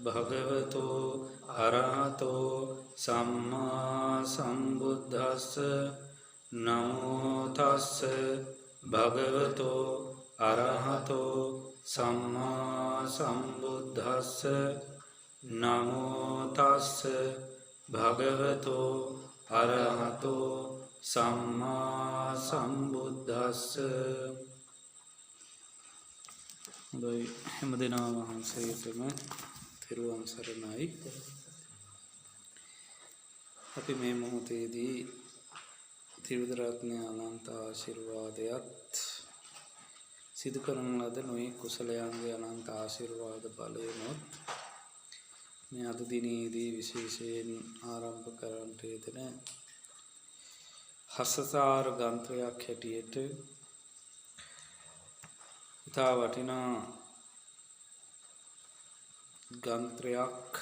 භගවතෝ අරහතෝ සම්මා සම්බුද්දස්ස නමෝ තස්ස භගවතෝ අරහතෝ සම්මා සම්බුද්දස්ස නමෝ තස්ස භගවතෝ අරහතෝ සම්මා සම්බුද්දස්ස. හොඳයි, හැම දෙනා වහන්සේටම තෙරුවන් සරණයි. අපි මේ මොහොතේදී ත්‍රිවිධ අනන්ත ආශිර්වාදයත් සිදු කරන ලද නොයෙක් කුසලයන්ගේ අනන්ත ආශිර්වාද බලයෙන්ොත් මේ අද දිනේදී විශේෂයෙන් ආරම්භ කරන්නට යෙදෙන හස්සසාර ගන්ත්‍රයක් හැටියට ඉතා වටිනා ගන්ත්‍රයක්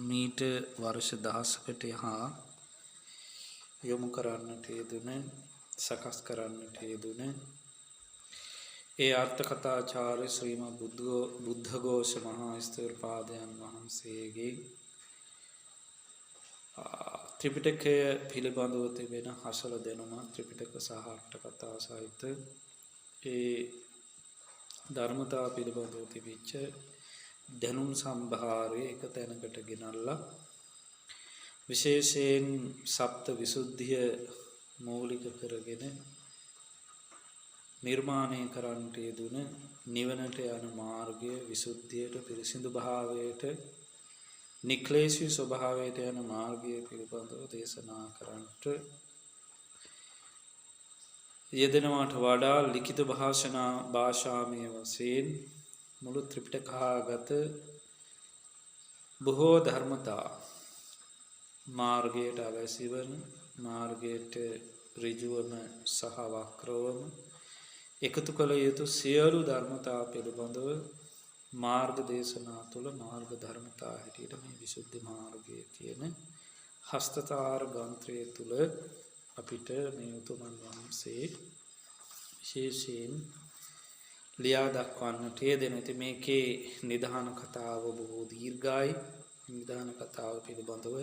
මීට වර්ෂ 10කට එහා යොමු කරන්නට යෙදුන, සකස් කරන්නට යෙදුන ඒ අර්ථකථාචාර්ය ශ්‍රීමද් බුද්ධඝෝෂ මහා ස්ථවිරපාදයන් වහන්සේගේ ත්‍රිපිටකය පිළිබඳව තිබෙන හසල දැනුම, ත්‍රිපිටක සහ අට්ඨකථා සහිත ඒ ධර්මතා පිළිබඳව තිබිච්ච දැනුම් සම්භාරය එක තැනකට ගෙනල්ලා විශේෂයෙන් සප්ත විසුද්ධිය මූලික කරගෙන නිර්මාණය කරන්නට යෙදුන නිවනට යන මාර්ගය, විසුද්ධියට, පිරිසිදු භාවයට, නික්ලේශී ස්වභාවයට යන මාර්ගය පිළිබඳව දේශනා කරන්නට යෙදෙනවාට වඩා ලිඛිත භාෂාමය වශයෙන් මුළු ත්‍රිපිටකාගත බොහෝ ධර්මතා මාර්ගයට අවැසි වන, මාර්ගයට ඍජුවම සහ වක්‍රවම එකතු කළ යුතු සියලු ධර්මතා පිළිබඳව මාර්ග දේශනා තුළ මාර්ග ධර්මතා හැටියට මේ විසුද්ධි මාර්ගය කියන හස්තතාර ගන්ත්‍රය තුළ අපිට මේ උතුමන් වහන්සේ විශේෂයෙන් ලියා දක්වන්නට යෙදෙන. ඉතින් මේකේ නිධාන කතාව බොහෝ දීර්ඝයි. නිධාන කතාව පිළිබඳව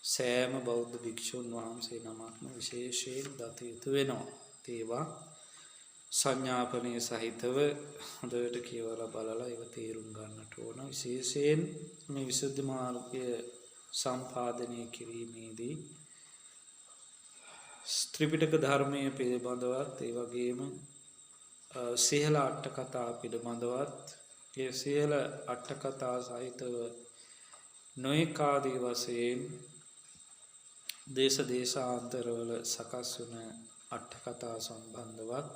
සෑම බෞද්ධ භික්ෂුන් වහන්සේ නමක්ම විශේෂයෙන් දත යුතු වෙනවා. ඒවා සංඥාපනය සහිතව හොඳට කියවලා බලලා ඒව තේරුම් ගන්නට ඕන. විශේෂයෙන් මේ විසුද්ධි මාර්ගය සම්පාදනය කිරීමේදී ත්‍රිපිටක ධර්මය පිළිබඳවත්, ඒ වගේම සියල අට්ඨකථා පිළිබඳවත්, ඒ සියල අට්ඨකථා සහිතව නොයෙක් ආදී වශයෙන් දේශ දේශාන්තරවල සකස් වන අට්ඨකථා සම්බන්ධවත්,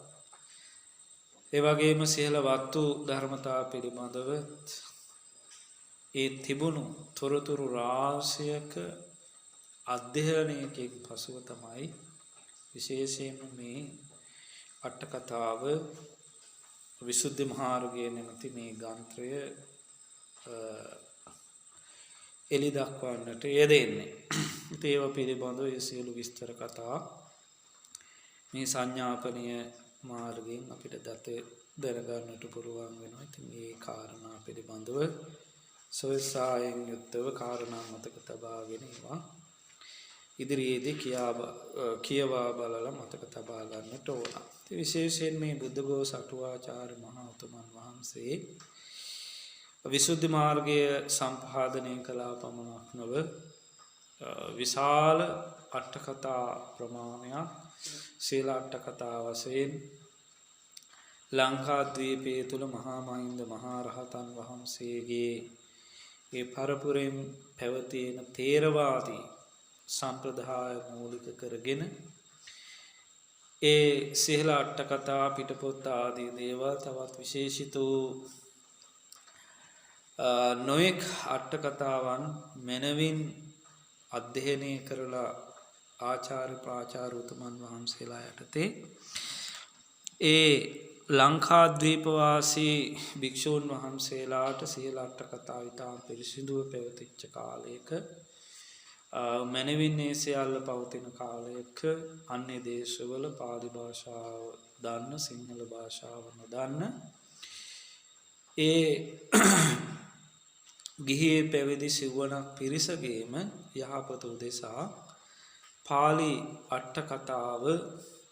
ඒ වගේම සියල වත්තු ධර්මතා පිළිබඳව ඒ තිබුණු තොරතුරු රාශියක අධ්‍යයනයකින් පසුව තමයි විශේෂයෙන්ම මේ අට්ඨකථාව විසුද්ධි මාර්ගය නැමැති මේ ගන්ත්‍රය එලි දක්වන්නට යෙදෙන්නේ. ඒව පිළිබඳව ඒ සියලු විස්තර කතා මේ සංඥාපනීය මාර්ගයෙන් අපිට දැනගන්නට පුළුවන් වෙනවා. ඉතින් මේ කාරණා පිළිබඳව සොයසායෙන් යුක්තව කාරණා මතක තබාගෙන ඒවා ඉදිරියේදී කියවා බලලා මතක තබා ගන්නට ඕන. විශේෂයෙන් මේ බුද්ධඝෝෂ අටුවාචාර්ය මහා උතුමන් වහන්සේ විසුද්ධි මාර්ගය සම්පාදනය කළා පමණක් නොව විශාල අට්ඨකථා ප්‍රමාණයක්, සීල අට්ඨකථා වශයෙන් ලංකාද්වීපයේ තුල මහා මහින්ද මහා රහතන් වහන්සේගේ ඒ පරපුරෙන් පැවතීන තේරවාදී සම්ප්‍රදාය මූලික කරගෙන ඒ සියල අට්ඨකථා, පිටපොත් ආදී දේවල් තවත් විශේෂිත නොයෙක් අට කතාවන් මනවින් අධ්‍යයනය කරලා ආචාර්ය ප්‍රාචාර්ය උතුමන් වහන්සේලා යටතේ ඒ ලංකාද්වීපවාසී භික්ෂූන් වහන්සේලාට සියලු අට කතා ඉතාම පිරිසිදුව පැවතිච්ච කාලයක මනවින් ඒ සියල්ල පවතින කාලයක අන්‍ය දේශවල පාලි භාෂාව දන්න සිංහල භාෂාව නොදන්න ඒ ගිහියේ පැවිදි සිව්වනක් පිරිසගේම යහපත උදෙසා පාලි අට කතාව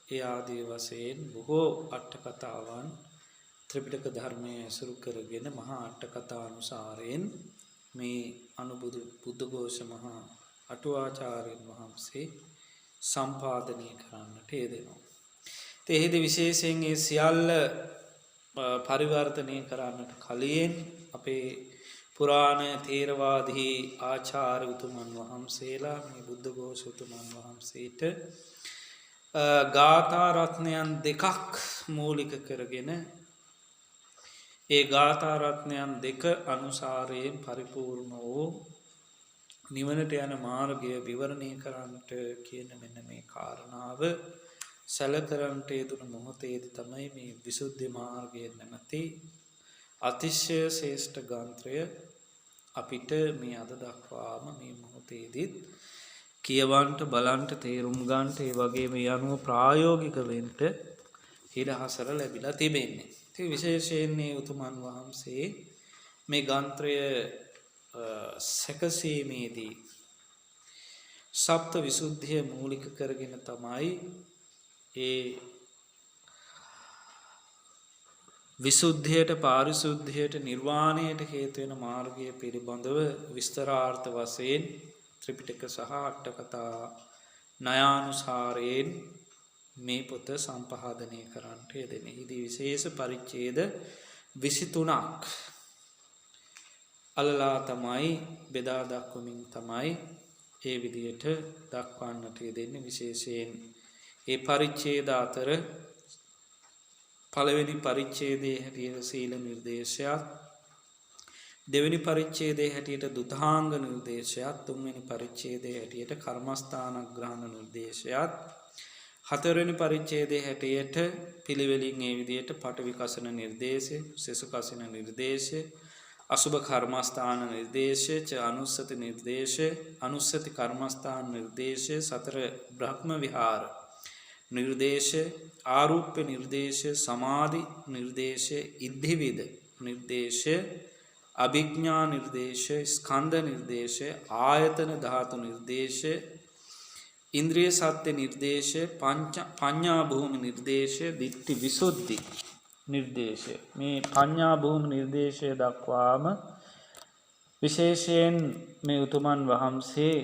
ඒ ආදී වශයෙන් බොහෝ අට කතාවන් ත්‍රිපිටක ධර්මයේ ඇසුරු කරගෙන මහා අට කතා අනුසාරයෙන් මේ අනුබුදු බුද්ධඝෝෂ මහා අටුවාචාර්යන් වහන්සේ සම්පාදනය කරන්නට යෙදෙනවා. එහිදී විශේෂයෙන් ඒ සියල්ල පරිවර්තනය කරන්නට කලින් අපේ පුරාණ තේරවාදී ආචාර්ය උතුමන් වහන්සේලා මේ බුද්ධඝෝෂ උතුමන් වහන්සේට ගාථා රත්නයන් දෙකක් මූලික කරගෙන ඒ ගාථා රත්නයන් දෙක අනුසාරයෙන් පරිපූර්ණ වූ නිවනට යන මාර්ගය විවරණය කරන්නට කියන මෙන්න මේ කාරණාව සැලකරන්නට යෙදුණු මොහොතේදී තමයි මේ විසුද්ධි මාර්ගය නැමැති අතිශය ශ්‍රේෂ්ඨ ග්‍රන්ථය අපිට මේ අද දක්වාම මේ මොහොතේදීත් කියවන්ට බලන්ට තේරුම් ගන්නට ඒ වගේම යනුව ප්‍රායෝගික වෙන්න හිරහසර ලැබිලා තිබෙන්නේ. ඉතින් විශේෂයෙන් මේ උතුමන් වහන්සේ මේ ග්‍රන්ථය සැකසීමේදී සප්ත විසුද්ධිය මූලික කරගෙන තමයි ඒ විසුද්ධියට පාරිශුද්ධියට නිර්වාණයට හේතු වෙන මාර්ගය පිළිබඳව විස්තරාර්ථ වශයෙන් ත්‍රිපිටක සහ අට කතා ණයානුසාරයෙන් මේ පොත සම්පාදනය කරන්නට යෙදෙන. ඉදී විශේෂ පරිච්ඡේද 23ක් අලලා තමයි බෙදා දක්වමින් තමයි ඒ විදියට දක්වන්නට යෙදෙන්නේ. විශේෂයෙන් ඒ පරිච්ඡේද අතර පළවෙනි පරිච්ඡේදයේ හැටියට සීල නිර්දේශයත්, දෙවෙනි පරිච්ඡේදයේ හැටියට දුතාංග නිර්දේශයත්, තුන්වෙනි පරිච්ඡේදයේ හැටියට කර්මස්ථාන ග්‍රහණ නිර්දේශයත්, හතරවෙනි පරිච්ඡේදයේ හැටියට පිළිවෙලින් ඒ විදියට පඨවි කසන නිර්දේශය, සෙසු කසින නිර්දේශය, අසුභ කර්මස්ථාන නිර්දේශය, අනුස්සති නිර්දේශය, අනුස්සති කර්මස්ථාන නිර්දේශය, සතර බ්‍රහ්ම විහාර නිර්දේශය, ආරූප්‍ය නිර්දේශය, සමාධි නිර්දේශය, ඉද්ධිවිද නිර්දේශය, අභිඥා නිර්දේශය, ස්කන්ධ නිර්දේශය, ආයතන ධාතු නිර්දේශය, ඉන්ද්‍රිය සත්‍ය නිර්දේශය, පඤ්ඤා භූමි නිර්දේශය, දිට්ඨි විසුද්ධි නිර්දේශය. මේ පඤ්ඤා භූමි නිර්දේශය දක්වාම විශේෂයෙන් මේ උතුමන් වහන්සේ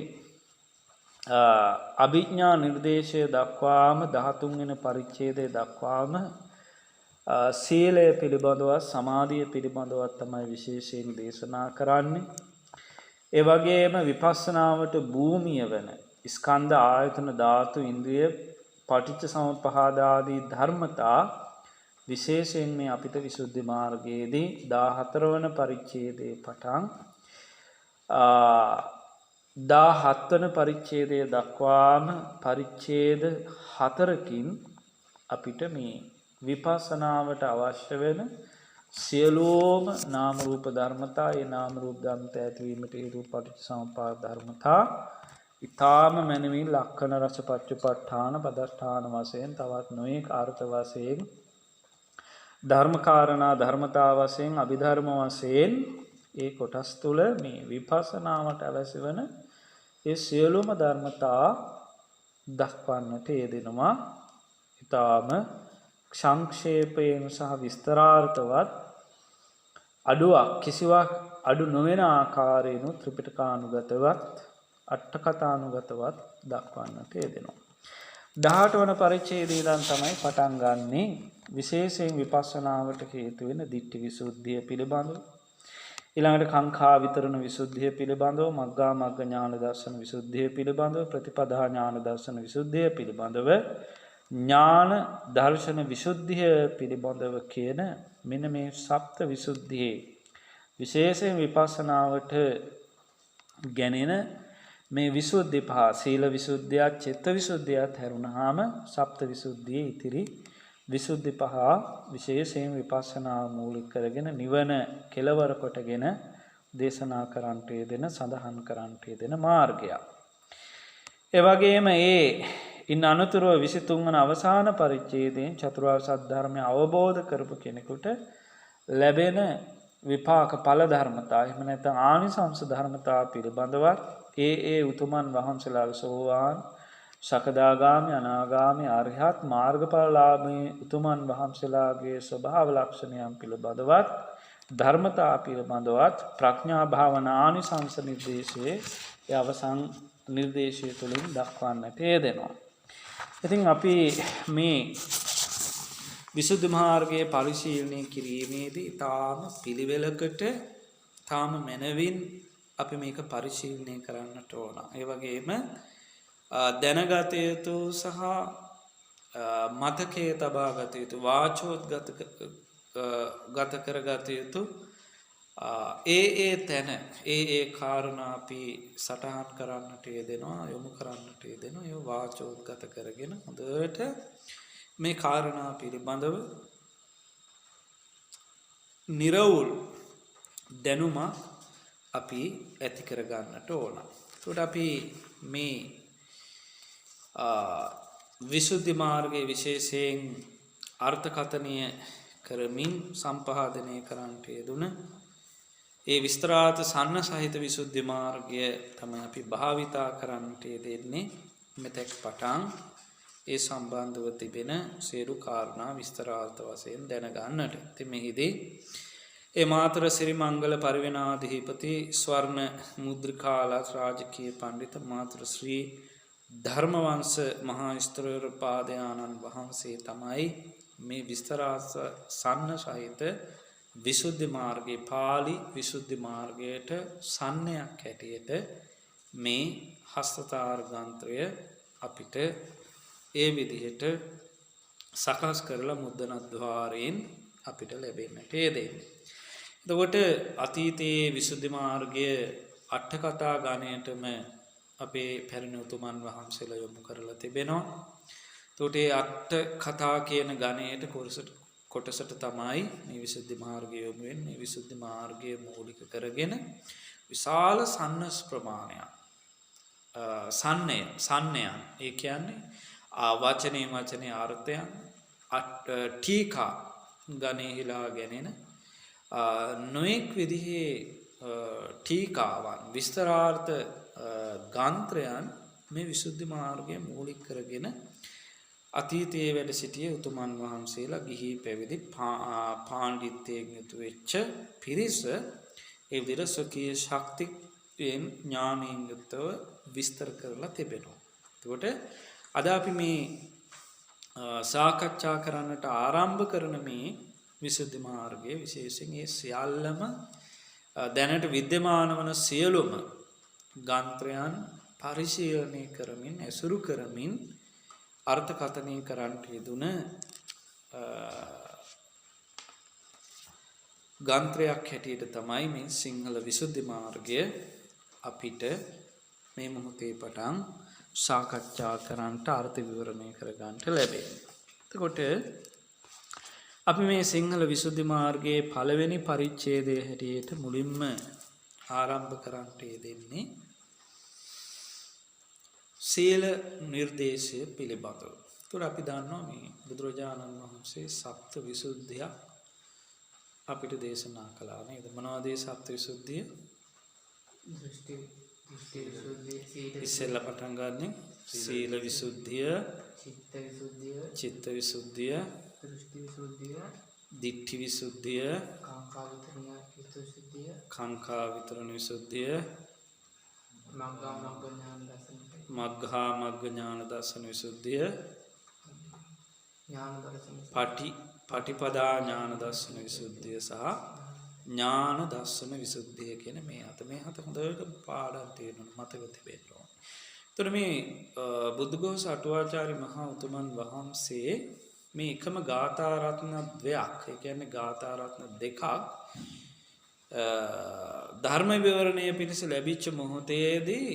අභිඥා නිර්දේශය දක්වාම 13 වෙනි පරිච්ඡේදය දක්වාම සීලය පිළිබඳව සමාධිය පිළිබඳව තමයි විශේෂයෙන් දේශනා කරන්නේ. ඒ වගේම විපස්සනාවට භූමිය වෙන ස්කන්ධ ආයතන ධාතු ඉන්ද්‍රිය පටිච්ච සමුප්පාද ආදී ධර්මතා විශේෂයෙන් මේ අපිට විසුද්ධි මාර්ගයේදී 14 වන පරිච්ඡේදයේ පටන් 17 වන පරිච්ඡේදය දක්වාම පරිච්ඡේද 4කින් අපිට මේ විපස්සනාවට අවශ්‍ය වෙන සියලුම නාම රූප ධර්මතා, ඒ නාම රූප ධර්මතා ඇතිවීමට හේතු පටිච්චසමුප්පාද ධර්මතා ඊ타ම මනමින් ලක්ෂණ රස පච්චුපට්ඨාන පදස්ථාන වශයෙන් තවත් නොයෙක් අර්ථ වශයෙන් ධර්මකාරණා ධර්මතා වශයෙන් අභිධර්ම වශයෙන් ඒ කොටස් තුල මේ විපස්සනාවට අවශ්‍ය වෙන ඒ සියලුම ධර්මතා දක්වන්නට යෙදෙනවා. ඊටාම සංක්ෂේපයෙන් සහ විස්තරාර්ථවත් අඩුවක් කිසිවක් අඩු නොවන ආකාරයෙන් ත්‍රිපිටකානුගතවත් අට කතානුගතවත් දක්වන්නට යෙදෙනවා. 18 වන පරිච්ඡේදය ඉඳන් තමයි පටන් ගන්නේ විශේෂයෙන් විපස්සනාවට හේතු වෙන දිට්ඨි විසුද්ධිය පිළිබඳව, ඊළඟට කාංකා විතරණ විසුද්ධිය පිළිබඳව, මග්ගා මග්ග ඥාන දර්ශන විසුද්ධිය පිළිබඳව, ප්‍රතිපදා ඥාන දර්ශන විසුද්ධිය පිළිබඳව, ඥාන දර්ශන විසුද්ධිය පිළිබඳව කියන මෙන්න මේ සප්ත විසුද්ධියේ විශේෂයෙන් විපස්සනාවට ගැනෙන මේ විසුද්ධි පහ සීල විසුද්ධියත් චිත්ත විසුද්ධියත් හැරුණාම සප්ත විසුද්ධියේ ඉතිරි විසුද්ධි පහ විශේෂයෙන් විපස්සනාව මූලික කරගෙන නිවන කෙලවර කොටගෙන දේශනා කරන්නට යෙදෙන සඳහන් කරන්නට යෙදෙන මාර්ගයක්. ඒ වගේම ඉන් අනතුරුව 23 වන අවසාන පරිච්ඡේදයෙන් චතුරාර්ය සත්‍ය ධර්මය අවබෝධ කරපු කෙනෙකුට ලැබෙන විපාක ඵල ධර්මතා එහෙම නැත්නම් ආනිසංස ධර්මතා පිළිබඳව ඒ උතුමන් වහන්සේලා සෝවාන් සකදාගාමි අනාගාමි අරහත් මාර්ගඵලලාභී උතුමන් වහන්සේලාගේ ස්වභාව ලක්ෂණයන් පිළිබඳවත් ධර්මතා පිළිබඳවත් ප්‍රඥා භාවනා ආනිසංස නිර්දේශයේ ඒ අවසන් නිර්දේශය තුළින් දක්වන්නට යෙදෙනවා. ඉතින් අපි මේ විසුද්ධි මාර්ගයේ පරිශීලනය කිරීමේදී තාම පිළිවෙලකට තාම මනවින් අපි මේක පරිශීලනය කරන්නට ඕන. ඒ වගේම දැනගත යුතු සහ මතකයේ තබා ගත යුතු වාචෝද්ගත ගත කරගත යුතු තැන කාරණා අපි සටහන් කරන්නට යෙදෙනවා යොමු කරන්නට යෙදෙනවා ඒ වාචෝද්ගත කරගෙන හොඳට මේ කාරණා පිළිබඳව නිරවුල් දැනුමක් අපි ඇති කරගන්නට ඕන. එතකොට අපි මේ විසුද්ධි මාර්ගයේ විශේෂයෙන් අර්ථකථනය කරමින් සම්පාදනය කරන්නට යෙදුන ඒ විස්තරාර්ථ සන්න සහිත විසුද්ධි මාර්ගය තමයි අපි භාවිතා කරන්නට යෙදෙන්නේ. මෙතෙක් පටන් ඒ සම්බන්ධව තිබෙන සියලු කාරණා විස්තරාර්ථ වශයෙන් දැනගන්නට. ඉතින් මෙහිදී ඒ මාතර සිරි මංගල පරිවෙනාධිපති ස්වර්ණ මුද්‍රිකාලා රාජකීය පඬිත මාතර ශ්‍රී ධර්මවංශ මහා ස්තර පාදයාණන් වහන්සේ තමයි මේ විස්තරාර්ථ සන්න සහිත විසුද්ධි මාර්ගයේ පාලි විසුද්ධි මාර්ගයට සන්නයක් හැටියට මේ හස්තතාර ග්‍රන්ථය අපිට ඒ විදිහට සකස් කරලා මුද්‍රණද්වාරයෙන් අපිට ලැබෙන්නට යෙදෙන්නේ. එතකොට අතීතයේ විසුද්ධි මාර්ගය අට කතා ගණයටම අපේ පැරණි උතුමන් වහන්සේලා යොමු කරලා තිබෙනවා. එතකොට ඒ අට කතා කියන ගණයට කොටසට තමයි මේ විසුද්ධි මාර්ගය යොමු වෙන්නේ. මේ විසුද්ධි මාර්ගය මූලික කරගෙන විශාල සන්නස් ප්‍රමාණයක් සන්නයන් ඒ කියන්නේ වචනේ අර්ථයන් ටීකා ගණෙහිලා ගැනෙන නොඑක් විදිහේ ටීකාවන් විස්තරාර්ථ ගාන්ත්‍රයන් මේ විසුද්ධි මාර්ගය මූලික කරගෙන අතීතයේ වැඩ සිටිය උතුමන් වහන්සේලා ගිහි පැවිදි පාණ්ඩිත්වයෙන් යුතු වෙච්ච පිරිස ඒ විදිහට ස්වකීය ශක්තියෙන් ඥානයෙන් යුක්තව විස්තර කරලා තිබෙනවා. එතකොට අද අපි මේ සාකච්ඡා කරන්නට ආරම්භ කරන මේ විසුද්ධි මාර්ගයේ විශේෂයෙන් ඒ සියල්ලම දැනට විද්‍යමාන වන සියලුම ගාන්ත්‍රයන් පරිශීලනය කරමින් ඇසුරු කරමින් අර්ථකථනය කරන්නට යෙදුන ගාන්ත්‍රයක් හැටියට තමයි මේ සිංහල විසුද්ධි මාර්ගය අපිට මේ මොහොතේ පටන් සාකච්ඡා කරන්නට අර්ථ විවරණය කරගන්නට ලැබෙන්නේ. එතකොට අපි මේ සිංහල විසුද්ධි මාර්ගයේ පළවෙනි පරිච්ඡේදයේ හැටියට මුලින්ම ආරම්භ කරන්නට යෙදෙන්නේ සීල නිර්දේශය පිළිබඳව. එතකොට අපි දන්නවා මේ බුදුරජාණන් වහන්සේ සප්ත විසුද්ධියක් අපිට දේශනා කළා නේද? මොනවද මේ සප්ත විසුද්ධිය? දෘෂ්ටි ඉස්සෙල්ලා පටන් ගන්න සීල විසුද්ධිය, චිත්ත විසුද්ධිය, දෘෂ්ටි විසුද්ධිය, දිට්ඨි විසුද්ධිය, කාංකා විතරණ විසුද්ධිය, මග්ගා මග්ග ඥාන දර්ශන විසුද්ධිය, පටිපදා ඥාන දර්ශන විසුද්ධිය සහ ඥාන දර්ශන විසුද්ධිය කියන මේ හත හොඳට පාඩම් තියෙනවා මතක තිබෙන්න ඕන. එතකොට මේ බුද්ධඝෝෂ අටුවාචාර්ය මහා උතුමන් වහන්සේ මේ එකම ගාථා රත්න දෙකක්, ඒ කියන්නේ ගාථා රත්න දෙකක් ධර්ම විවරණය පිණිස ලැබිච්ච මොහොතේදී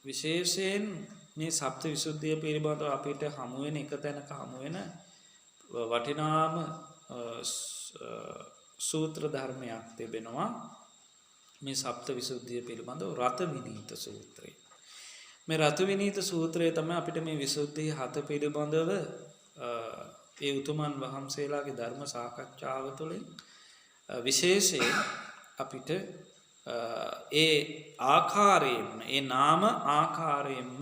විශේෂයෙන් මේ සප්ත විසුද්ධිය පිළිබඳව අපිට හමු වෙන එක තැනක හමු වෙන වටිනාම සූත්‍ර ධර්මයක් තිබෙනවා මේ සප්ත විසුද්ධිය පිළිබඳව රත විනීත සූත්‍රය. මේ රත විනීත සූත්‍රය තමයි අපිට මේ විසුද්ධි හත පිළිබඳව ඒ උතුමන් වහන්සේලාගේ ධර්ම සාකච්ඡාව තුළින් විශේෂයෙන් අපිට ඒ ආකාරයෙන්ම ඒ නාම ආකාරයෙන්ම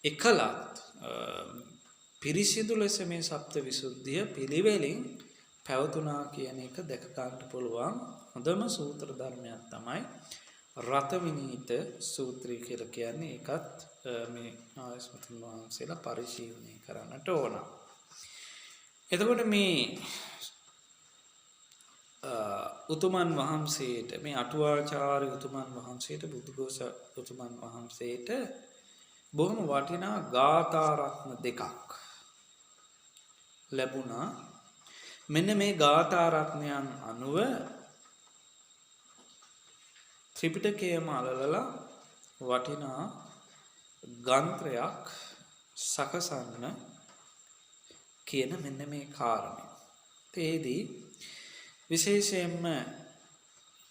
එකලත් පිරිසිදු ලෙස මේ සප්ත විසුද්ධිය පිළිවෙලින් පැවතුනා කියන එක දැක ගන්න පුළුවන් හොඳම සූත්‍ර ධර්මයක් තමයි රත විනීත සූත්‍රය කියලා කියන්නේ. ඒකත් මේ ආයස්මතුන් වහන්සේලා පරිශීලනය කරන්නට ඕන. එතකොට මේ උතුමන් වහන්සේට මේ අටුවාචාර්ය උතුමන් වහන්සේට බුදුගෝස උතුමන් වහන්සේට බොහොම වටිනා ගාථා රත්න දෙකක් ලැබුණා. මෙන්න මේ ගාථා රත්නයන් අනුව ත්‍රිපිටකයම අලලලා වටිනා ගන්ත්‍රයක් සකසන්න කියන මෙන්න මේ කාරණය. තේදී විශේෂයෙන්ම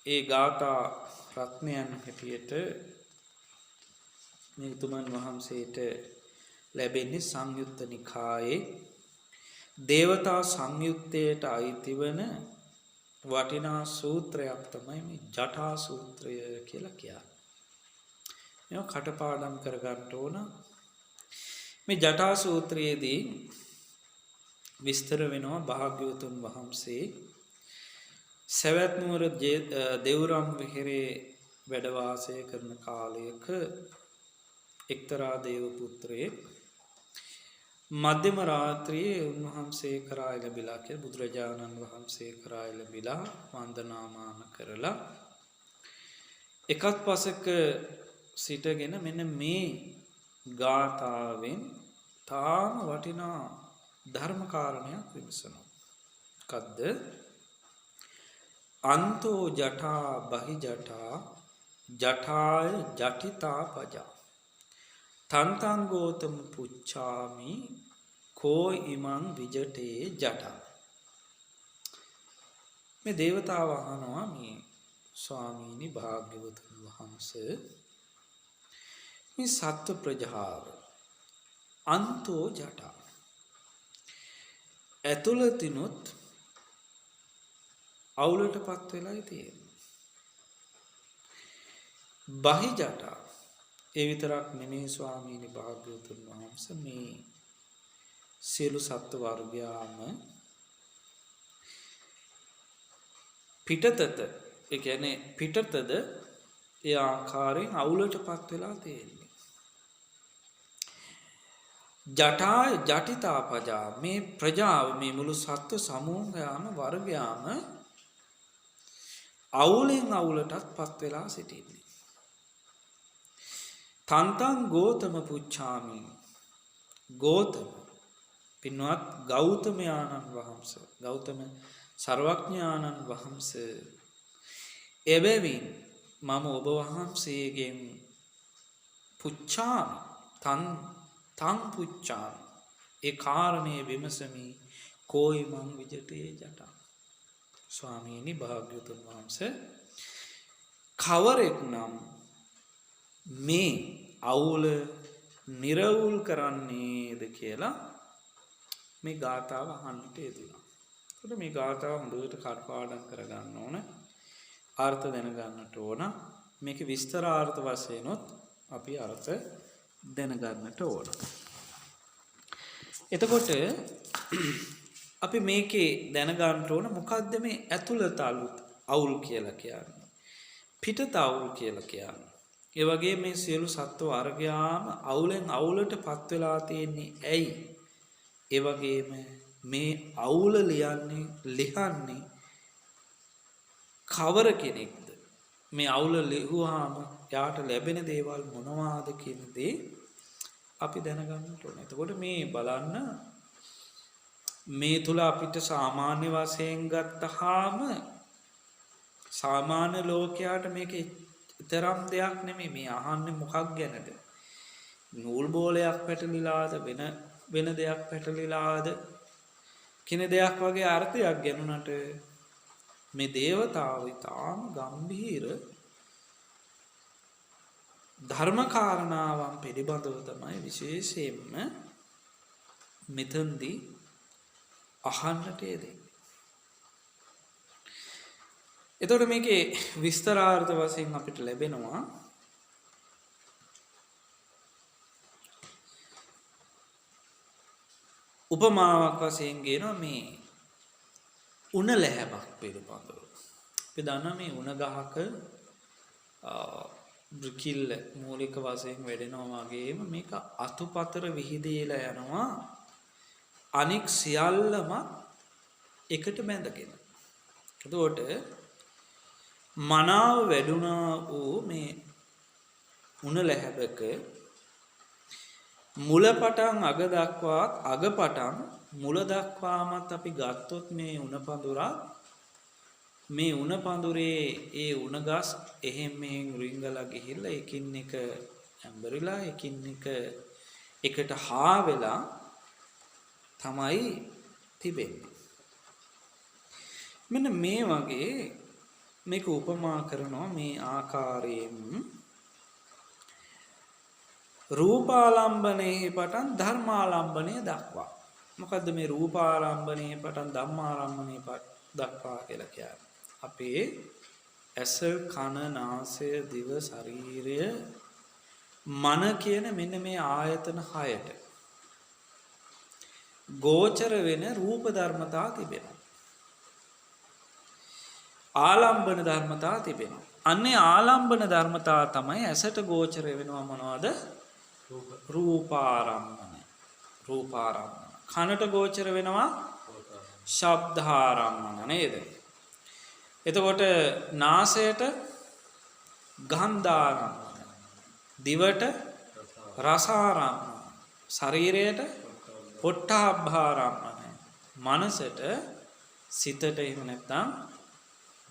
ඒ ගාථා රත්නයන් හැටියට මේ උතුමන් වහන්සේට ලැබෙන්නේ සංයුත්ත නිකායේ දේවතා සංයුත්තයට අයිති වන වටිනා සූත්‍රයක් තමයි මේ ජටා සූත්‍රය කියලා කියන්නේ. මේක කටපාඩම් කරගන්න ඕන. මේ ජටා සූත්‍රයේදී විස්තර වෙනවා භාග්‍යවතුන් වහන්සේ සවැත් නුවර දෙව්රම් විහෙරේ වැඩ වාසය කරන කාලයක එක්තරා දේව පුත්‍රයෙක් මධ්‍යම රාත්‍රියේ උන්වහන්සේ කරා ලැබිලා කියලා බුදුරජාණන් වහන්සේ කරා ලැබිලා වන්දනාමාන කරලා එකත් පසක සිටගෙන මෙන්න මේ ගාථාවෙන් තාම වටිනා ධර්ම කාරණයක් විමසනවා. මොකද්ද? අන්තෝ ජටා බහි ජටා ජටාය ජටිතා පජා තන්තං ගෝතම පුච්ඡාමි කෝ ඉමං විජටේ ජටා. මේ දේවතාව අහනවා මේ ස්වාමීනි භාග්‍යවතුන් වහන්සේ මේ සත්ව ප්‍රජාව අන්තෝ ජටා ඇතුළතිනුත් අවුලටපත් වෙලායි තියෙන්නේ. බහි ජටා ඒ විතරක් නෙමෙයි ස්වාමීනි භාග්‍යවතුන් වහන්සේ මේ සියලු සත්ව වර්ගයාම පිටතට ඒ කියන්නේ පිටතද ඒ ආකාරයෙන් අවුලටපත් වෙලා තියෙන්නේ. ජටා ජටිතා පජා මේ ප්‍රජාව මේ මුළු සත්ව සමූහයාම වර්ගයාම අවුලෙන් අවුලටත්පත් වෙලා සිටින්නේ. තන්තං ගෝතම පුච්ඡාමි ගෝතම පින්වත් ගෞතමයාණන් වහන්සේ ගෞතම සර්වඥාණන් වහන්සේ එබැවින් මම ඔබ වහන්සේගෙන් පුච්ඡාමි තං පුච්ඡාමි ඒ කාරණේ විමසමි කෝයි මං විජිතේ ජටා. ස්වාමීනි භාග්‍යවතුන් වහන්සේ කවරෙක් නම් මේ අවුල නිරවුල් කරන්නේද කියලා මේ ගාථාව අහන්නට යෙදුණා. ඒකට මේ ගාථාව හොඳට කටපාඩම් කරගන්න ඕන. අර්ථ දැනගන්නට ඕන. මේකේ විස්තරාර්ථ වශයෙන්ොත් අපි අර්ථ දැනගන්නට ඕන. එතකොට අපි මේකේ දැනගන්න ඕන මොකද්ද මේ ඇතුළත අවුල් කියලා කියන්නේ. පිටත අවුල් කියලා කියන්නේ. ඒ වගේ මේ සියලු සත්ව වර්ගයාම අවුලෙන් අවුලටපත් වෙලා තියෙන්නේ ඇයි? ඒ වගේම මේ අවුල ලියන්නේ කවර කෙනෙක්ද? මේ අවුල ලිහුවාම යාට ලැබෙන දේවල් මොනවාද කියන දේ අපි දැනගන්න ඕනේ. එතකොට මේ බලන්න මේ තුල අපිට සාමාන්‍ය වශයෙන් ගත්තාම සාමාන්‍ය ලෝකයාට මේක තරම් දෙයක් නෙමෙයි. මේ අහන්නේ මොකක් ගැනද? නූල් බෝලයක් පැටලිලාද වෙන දෙයක් පැටලිලාද කින දෙයක් වගේ අර්ථයක් ගැනුණට මේ දේවතාව ඉතාම ගම්භීර ධර්මකාරණාවන් පිළිබඳව තමයි විශේෂයෙන්ම මෙතනදී අහන්නට යෙදෙන්නේ. එතකොට මේකේ විස්තරාර්ථ වශයෙන් අපිට ලැබෙනවා උපමාවක් වශයෙන් කියනවා මේ උණ ලැහැබක් පිළිබඳව. අපි දන්නා මේ උණ ගහක බ්‍රිකිල්ල මූලික වශයෙන් වැඩෙනවා වගේම මේක අතුපතර විහිදීලා යනවා අනික් සියල්ලම එකට බැඳගෙන. එතකොට මනාව වැඩුණා වූ මේ උණ ලැහැබක මුල පටන් අග දක්වාත් අග පටන් මුල දක්වාමත් අපි ගත්තොත් මේ උණ පඳුරා මේ උණ පඳුරේ ඒ උණ ගස් එහෙම් මෙහෙන් රිංගලා ගිහිල්ලා එකින් එක ඇඹරිලා එකින් එක එකට හා වෙලා තමයි තිබෙන්නේ. මෙන්න මේ වගේ මේක උපමා කරනවා මේ ආකාරයෙන් රූපාලම්බනයේ පටන් ධර්මාලම්බනය දක්වා. මොකද්ද මේ රූපාලම්බනයේ පටන් ධම්මාලම්බනය දක්වා කියලා කියන්නේ? අපේ ඇස කන නාසය දිව ශරීරය මන කියන මෙන්න මේ ආයතන 6ට ගෝචර වෙන රූප ධර්මතා තිබෙනවා. ආලම්බන ධර්මතා තිබෙනවා. අන්නේ ආලම්බන ධර්මතා තමයි ඇසට ගෝචර වෙනවා මොනවද? රූපාරම්මන. රූපාරම්මන. කනට ගෝචර වෙනවා ශබ්දාරම්මන නේද? එතකොට නාසයට ගන්ධාරම්මන, දිවට රසාරම්මන, ශරීරයට පොට්ටාභාරම්මන, මනසට සිතට එහෙම නැත්නම්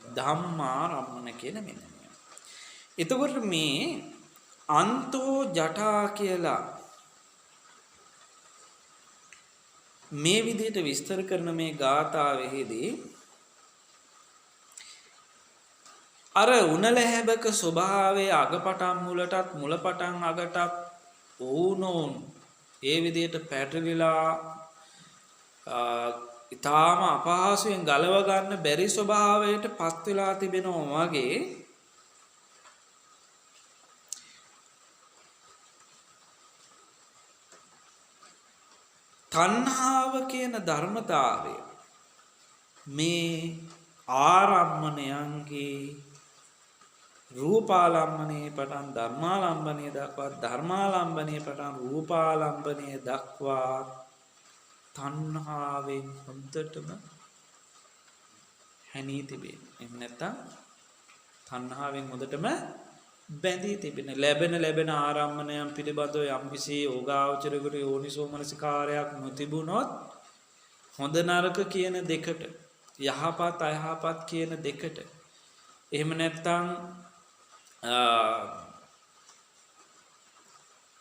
ධම්මාරම්මන කියන මෙන්න මේ. එතකොට මේ අන්තෝ ජටා කියලා මේ විදිහට විස්තර කරන මේ ගාථාවෙහිදී අර උණ ලැහැබක ස්වභාවයේ අගපටන් මුලටත් මුලපටන් අගටත් ඕනෝන් ඒ විදිහට පැටලිලා ඊටාම අපහසුයෙන් ගලව ගන්න බැරි ස්වභාවයට පත් වෙලා තිබෙනවා වගේ තණ්හාව කියන ධර්මතාවය මේ ආරම්මණයන්ගේ රූපාලම්බනයේ පටන් ධර්මාලම්බනයේ දක්වා ධර්මාලම්බනයේ පටන් රූපාලම්බනයේ දක්වා තණ්හාවෙන් හොඳටම හැනී තිබෙන. එහෙම නැත්නම් තණ්හාවෙන් හොඳටම බැඳී තිබෙන. ලැබෙන ආරම්මණයන් පිළිබඳව යම්කිසි යෝගාවචරයකට යෝනිසෝමනසිකාරයක් නොතිබුණොත් හොඳ නරක කියන දෙකට යහපත් අයහපත් කියන දෙකට එහෙම නැත්නම්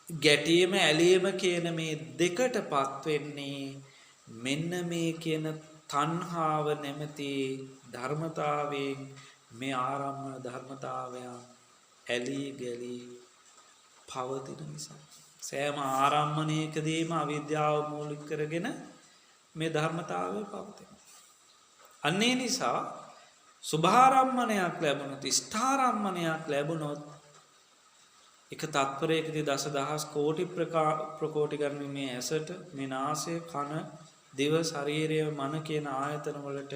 ගැටීම ඇලීම කියන මේ දෙකටපත් වෙන්නේ මෙන්න මේ කියන තණ්හාව නැමැති ධර්මතාවයෙන් මේ ආරම්මන ධර්මතාවයන් ඇලී ගලී පවතින නිසා. සෑම ආරම්මණයකදීම අවිද්‍යාව මූලික කරගෙන මේ ධර්මතාවය පවතිනවා. අන්නේ නිසා සුභාරම්මණයක් ලැබුණොත් ඉෂ්ඨාරම්මණයක් ලැබුණොත් එක තත්පරයකදී දසදහස් කෝටි ප්‍රකෝටි ගණන් මේ ඇසට මේ නාසය කන දිව ශරීරය මන කියන ආයතන වලට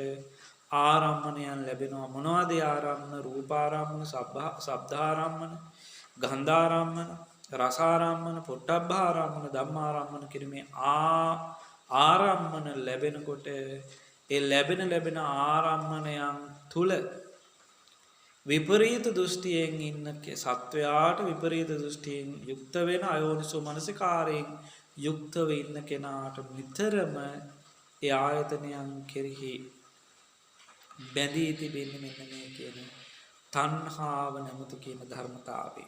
ආරම්මණයන් ලැබෙනවා. මොනවද ආරම්මන? රූපාරම්මන, ශබ්දාරම්මන, ගන්ධාරම්මන, රසාරම්මන, පොට්ටබ්බාරම්මන, ධම්මාරම්මන කියන මේ ආරම්මන ලැබෙනකොට ඒ ලැබෙන ආරම්මණයන් තුල විපරීත දෘෂ්ටියෙන් ඉන්න සත්වයාට විපරීත දෘෂ්ටියෙන් යුක්ත වෙන අයෝනිසෝ මනසිකාරයෙන් යුක්තව ඉන්න කෙනාට විතරම ඒ ආයතනයන් කෙරෙහි බැඳී තිබෙන්නේ මෙන්න මේ කියන තණ්හාව නැමැති කියන ධර්මතාවය.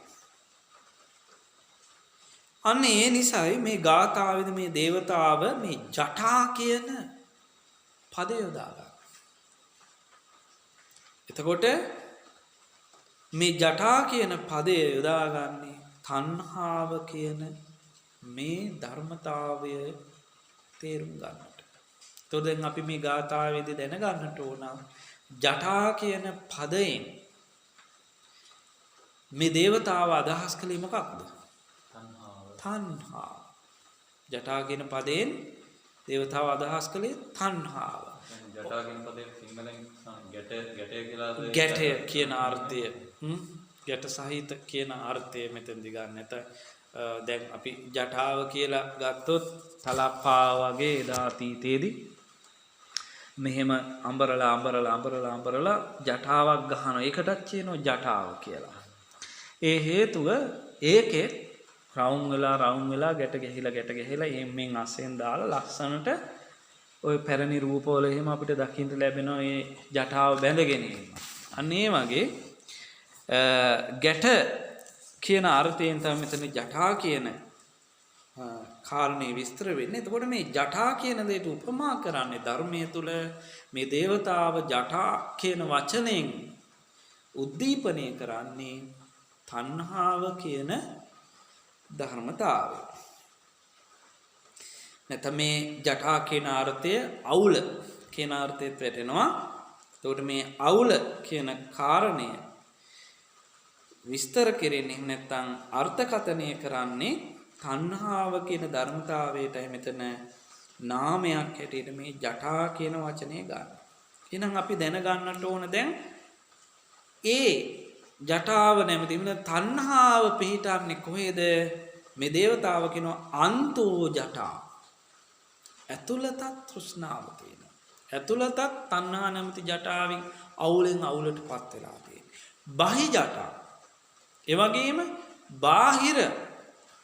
අන්න ඒ නිසායි මේ ගාථාවේදී මේ දේවතාව මේ ජටා කියන පදය යොදා ගන්න. එතකොට මේ ජටා කියන පදය යොදාගන්නේ තණ්හාව කියන මේ ධර්මතාවය තේරුම් ගන්නට. එතකොට දැන් අපි මේ ගාථාවේදී දැනගන්නට ඕන ජටා කියන පදයෙන් මේ දේවතාව අදහස් කළේ මොකක්ද? තණ්හාව. ජටා කියන පදයෙන් දේවතාව අදහස් කළේ තණ්හාව. ජටා කියන පදයෙන් සිංහලෙන් ගැටය කියලා ගැටය කියන අර්ථය ගැට සහිත කියන අර්ථය මෙතෙන්දි ගන්න නැත. දැන් අපි ජටාව කියලා ගත්තොත් තලප්පා වගේ එදා අතීතයේදී මෙහෙම අඹරලා ජටාවක් ගහනවා. ඒකටත් කියනවා ජටාව කියලා. ඒ හේතුව ඒකේ රවුම් වෙලා ගැට ගැහිලා එම්ෙන් අස්සෙන් දාලා ලස්සනට ඔය පැරණි රූපවල එහෙම අපිට දකින්න ලැබෙනවා මේ ජටාව බැඳගෙන ඉන්න. අන්න ඒ වගේ ගැට කියන අර්ථයෙන් තමයි මෙතන ජටා කියන කාරණේ විස්තර වෙන්නේ. එතකොට මේ ජටා කියන දෙයට උපමා කරන්නේ ධර්මයේ තුල මේ දේවතාව ජටා කියන වචනයෙන් උද්දීපනය කරන්නේ තණ්හාව කියන ධර්මතාවය. නැත්නම් මේ ජටා කියන අර්ථය අවුල කියන අර්ථයට වැටෙනවා. එතකොට මේ අවුල කියන කාරණය විස්තර කෙරෙන්නේ නැත්නම් අර්ථකථනය කරන්නේ තණ්හාව කියන ධර්මතාවයටයි මෙතන නාමයක් හැටියට මේ ජටා කියන වචනේ ගන්න. එහෙනම් අපි දැනගන්නට ඕන දැන් ඒ ජටාව නැමැති තණ්හාව පිහිටන්නේ කොහෙද? මේ දේවතාව කියනවා අන්තෝ ජටා. ඇතුළතත් තෘෂ්ණාව තියෙනවා. ඇතුළතත් තණ්හා නැමැති ජටාවෙන් අවුලෙන් අවුලටපත් වෙලා තියෙනවා. බහි ජටා. ඒ වගේම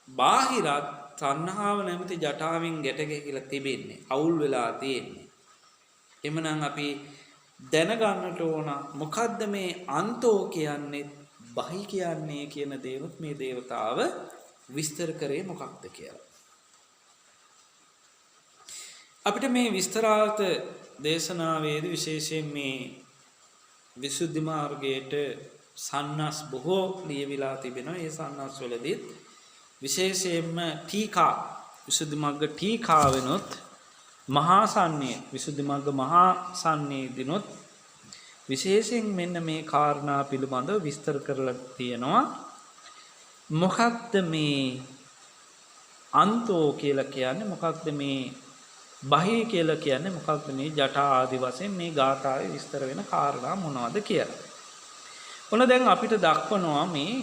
බාහිරත් තණ්හාව නැමැති ජටාවෙන් ගැට ගැහිලා තිබෙන්නේ. අවුල් වෙලා තියෙන්නේ. එමනම් අපි දැනගන්නට ඕන මොකද්ද මේ අන්තෝ කියන්නේ බහි කියන්නේ කියන දේවත් මේ දේවතාව විස්තර කරේ මොකක්ද කියලා. අපිට මේ විස්තරාර්ථ දේශනාවේදී විශේෂයෙන් මේ විසුද්ධි මාර්ගයට සන්නස් බොහෝ ලියවිලා තිබෙනවා. ඒ සන්නස් වලදී විශේෂයෙන්ම ටීකා විසුද්ධි මාර්ග ටීකා වෙනොත් මහා සන්නේ විසුද්ධි මාර්ග මහා සන්නේ දිනොත් විශේෂයෙන් මෙන්න මේ කාරණා පිළිබඳව විස්තර කරලා තියෙනවා. මොකක්ද මේ අන්තෝ කියලා කියන්නේ? මොකක්ද මේ බහි කියලා කියන්නේ? මොකක්ද මේ ජටා ආදි වශයෙන් මේ ගාථාවේ විස්තර වෙන කාරණා මොනවද කියලා. ඔන්න දැන් අපිට දක්වනවා මේ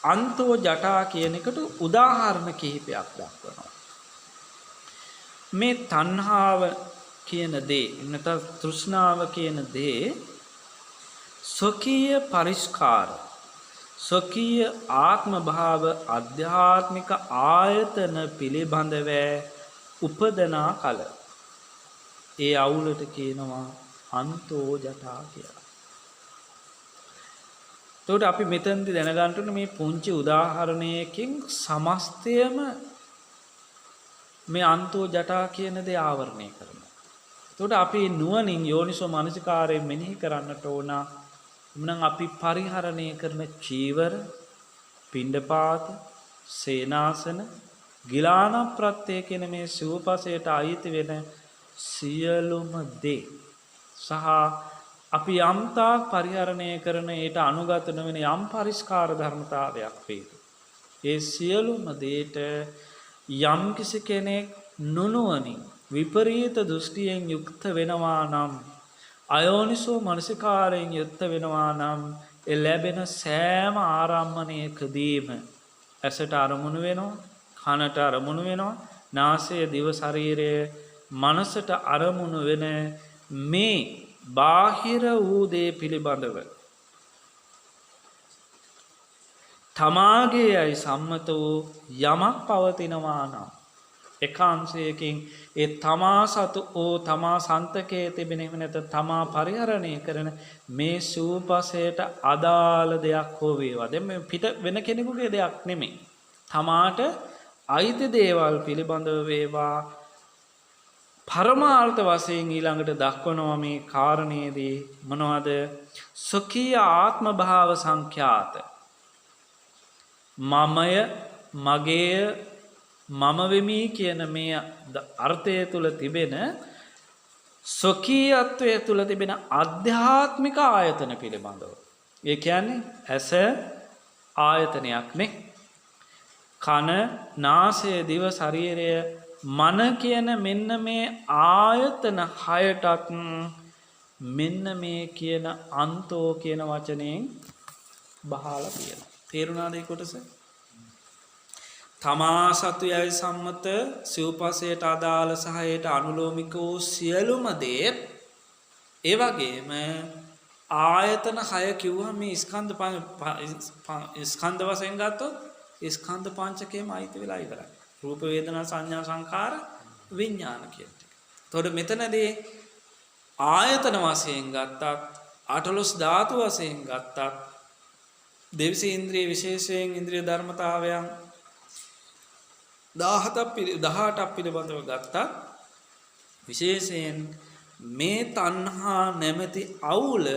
අන්තෝ ජටා කියන එකට උදාහරණ කිහිපයක් දක්වනවා. මේ තණ්හාව කියන දේ නැත්නම් තෘෂ්ණාව කියන දේ ස්වකීය පරිස්කාර ස්වකීය ආත්ම භාව අධ්‍යාත්මික ආයතන පිළිබඳව උපදනා කල ඒ අවුලට කියනවා අන්තෝ ජටා කියලා. එතකොට අපි මෙතනදී දැනගන්න ඕනේ මේ පුංචි උදාහරණයකින් සමස්තයම මේ අන්තෝ ජටා කියන දේ ආවරණය කරනවා. එතකොට අපි නුවණින් යෝනිසෝ මනසිකාරයෙන් මෙනෙහි කරන්නට ඕන. එමුනම් අපි පරිහරණය කරන චීවර, පිණ්ඩපාත, සේනාසන, ගිලාන ප්‍රත්‍ය කියන මේ සිව්පසයට අයිති වෙන සියලුම දේ සහ අපි යම්තාක් පරිහරණය කරන ඒට අනුගත නොවන යම් පරිස්කාර ධර්මතාවයක් වේද. ඒ සියලුම දේට යම් කිසි කෙනෙක් නුනුවණින් විපරීත දෘෂ්ටියෙන් යුක්ත වෙනවා නම් අයෝනිසෝ මනසිකාරයෙන් යුක්ත වෙනවා නම් ඒ ලැබෙන සෑම ආරම්මණයකදීම ඇසට අරමුණු වෙනවා, කනට අරමුණු වෙනවා, නාසය, දිව, ශරීරය, මනසට අරමුණු වෙන මේ බාහිර වූ දේ පිළිබඳව තමාගේ අයි සම්මත වූ යමක් පවතිනවා නම් එකාංශයකින් ඒ තමා සතු ඕ තමා සන්තකයේ තිබෙන එහෙම නැත්නම් තමා පරිහරණය කරන මේ සූපසයට අදාළ දෙයක් හෝ වේවා. දැන් මේ පිට වෙන කෙනෙකුගේ දෙයක් නෙමෙයි. තමාට අයිති දේවල් පිළිබඳව වේවා පරමාර්ථ වශයෙන් ඊළඟට දක්වනවා මේ කාරණේදී මොනවද? සොකීය ආත්ම භාව සංඛ්‍යාත. මමය මගේය මම වෙමි කියන මේ අර්ථය තුල තිබෙන ස්වකීයත්වය තුල තිබෙන ආධ්‍යාත්මික ආයතන පිළිබඳව. ඒ කියන්නේ ඇස ආයතනයක් නේ. කන, නාසය, දිව, ශරීරය, මන කියන මෙන්න මේ ආයතන හයටත් මෙන්න මේ කියන අන්තෝ කියන වචනයෙන් බහලා තියෙනවා. තේරුණාද ඒ කොටස? තමා සතු යයි සම්මත සිව්පසයට අදාළ සහයට අනුලෝමික වූ සියලුම දේ ඒ වගේම ආයතන 6 කිව්වම මේ ස්කන්ධ වශයෙන් ගත්තොත් ස්කන්ධ පංචකයම අයිති වෙලා ඉවරයි. රූප වේදනා සංඥා සංකාර විඥාන කියන ටික. එතකොට මෙතනදී ආයතන වශයෙන් ගත්තත් 18 ධාතු වශයෙන් ගත්තත් දෙවිසි ඉන්ද්‍රිය විශේෂයෙන් ඉන්ද්‍රිය ධර්මතාවයන් 18ක් පිළිබඳව ගත්තත් විශේෂයෙන් මේ තණ්හා නැමැති අවුල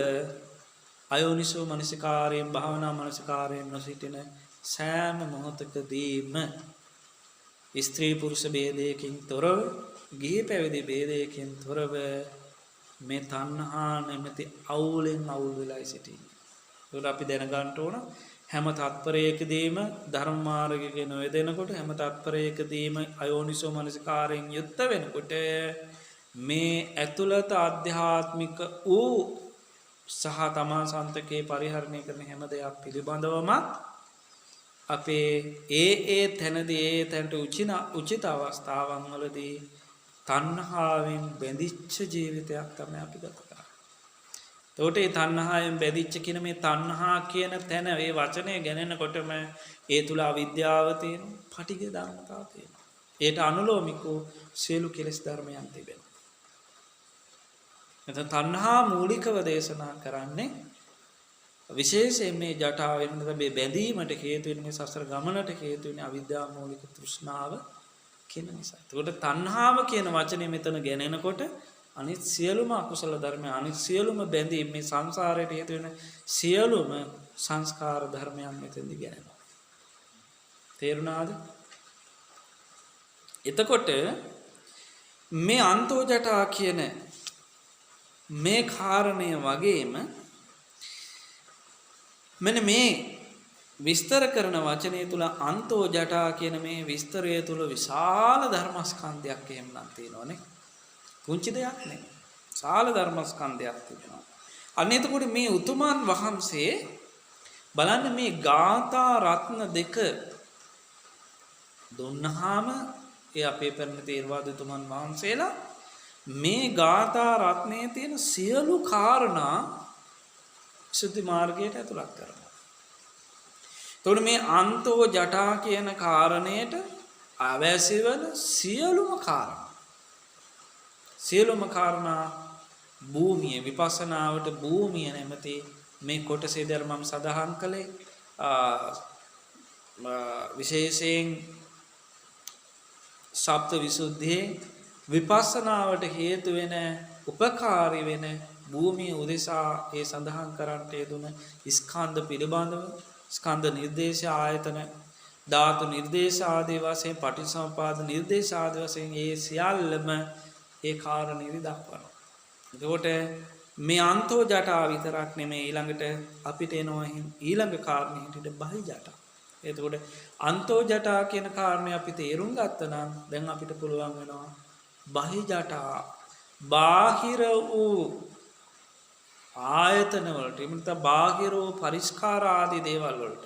අයෝනිසෝ මනසිකාරයෙන් භාවනා මනසිකාරයෙන් නොසිටින සෑම මොහොතකදීම ස්ත්‍රී පුරුෂ ભેදයකින් තොරව ගිහි පැවිදි ભેදයකින් තොරව මේ තණ්හා නැමැති අවුලෙන් අවුල් වෙලා සිටින. ඒක අපි දැනගන්න ඕන. හැම තත්පරයකදීම ධර්ම මාර්ගයේ නොයදෙනකොට හැම තත්පරයකදීම අයෝනිසෝ මනසිකාරයෙන් යුක්ත වෙනකොට මේ ඇතුළත ආධ්‍යාත්මික වූ සහ තමා සන්තකේ පරිහරණය කරන හැම දෙයක් පිළිබඳවම අපේ ඒ තැනදී ඒ තැනට උචිත අවස්ථාවන් වලදී තණ්හාවෙන් බැඳිච්ච ජීවිතයක් තමයි අපි ගත කරන්නේ. එතකොට මේ තණ්හාවෙන් බැඳිච්ච කියන මේ තණ්හා කියන තැන මේ වචනය ගැනෙනකොටම ඒ තුල අවිද්‍යාව තියෙනවා, පටිඝ ධර්මතාව තියෙනවා. ඒට අනුලෝමිකව සියලු කෙලෙස් ධර්මයන් තිබෙනවා. එතන තණ්හා මූලිකව දේශනා කරන්නේ විශේෂයෙන් මේ ජටාවෙන් මේ බැඳීමට හේතු වෙන මේ සසර ගමනට හේතු වෙන අවිද්‍යාව මූලික තෘෂ්ණාව කියන නිසා. එතකොට තණ්හාව කියන වචනේ මෙතන ගැනෙනකොට අනිත් සියලුම අකුසල ධර්ම අනිත් සියලුම බැඳීම් මේ සංසාරයට හේතු වෙන සියලුම සංස්කාර ධර්මයන් මෙතෙන්දී ගැනෙනවා. තේරුණාද? එතකොට මේ අන්තෝ ජටා කියන මේ කාරණය වගේම මෙන්න මේ විස්තර කරන වචනය තුල අන්තෝ ජටා කියන මේ විස්තරය තුල විශාල ධර්මස්කන්ධයක් එහෙම නම් තියෙනවනේ. පුංචි දෙයක් නෙමෙයි. විශාල ධර්මස්කන්ධයක් තිබෙනවා. අන්න එතකොට මේ උතුමන් වහන්සේ බලන්න මේ ගාථා රත්න දෙක දුන්නාම ඒ අපේ පෙරණ තේරවාද උතුමන් වහන්සේලා මේ ගාථා රත්නයේ තියෙන සියලු කාරණා සුද්ධි මාර්ගයට ඇතුළත් කරනවා. එතකොට මේ අන්තෝ ජටා කියන කාරණයට අවැසි වෙන සියලුම කාරණා භූමිය විපස්සනාවට භූමිය නැමැති මේ කොටසේ ධර්මම් සඳහන් කළේ විශේෂයෙන් සප්ත විසුද්ධියේ විපස්සනාවට හේතු වෙන උපකාරී වෙන භූමිය උදෙසා ඒ සඳහන් කරන්නට යෙදුන ස්කන්ධ පිළිබඳව ස්කන්ධ නිර්දේශ ආයතන ධාතු නිර්දේශ ආදී වශයෙන් පටිච්චසමුපාද නිර්දේශ ආදී වශයෙන් ඒ සියල්ලම ඒ කාරණේදී දක්වනවා. එතකොට මේ අන්තෝ ජටා විතරක් නෙමෙයි ඊළඟට අපිට එනවා ඊළඟ කාරණේ හිටිට බහි ජටා. එතකොට අන්තෝ ජටා කියන කාරණේ අපි තේරුම් ගත්තා නම් දැන් අපිට පුළුවන් වෙනවා බහි ජටා බාහිර වූ ආයතන වලට එමුත බාහිර වූ පරිස්කාර ආදී දේවල් වලට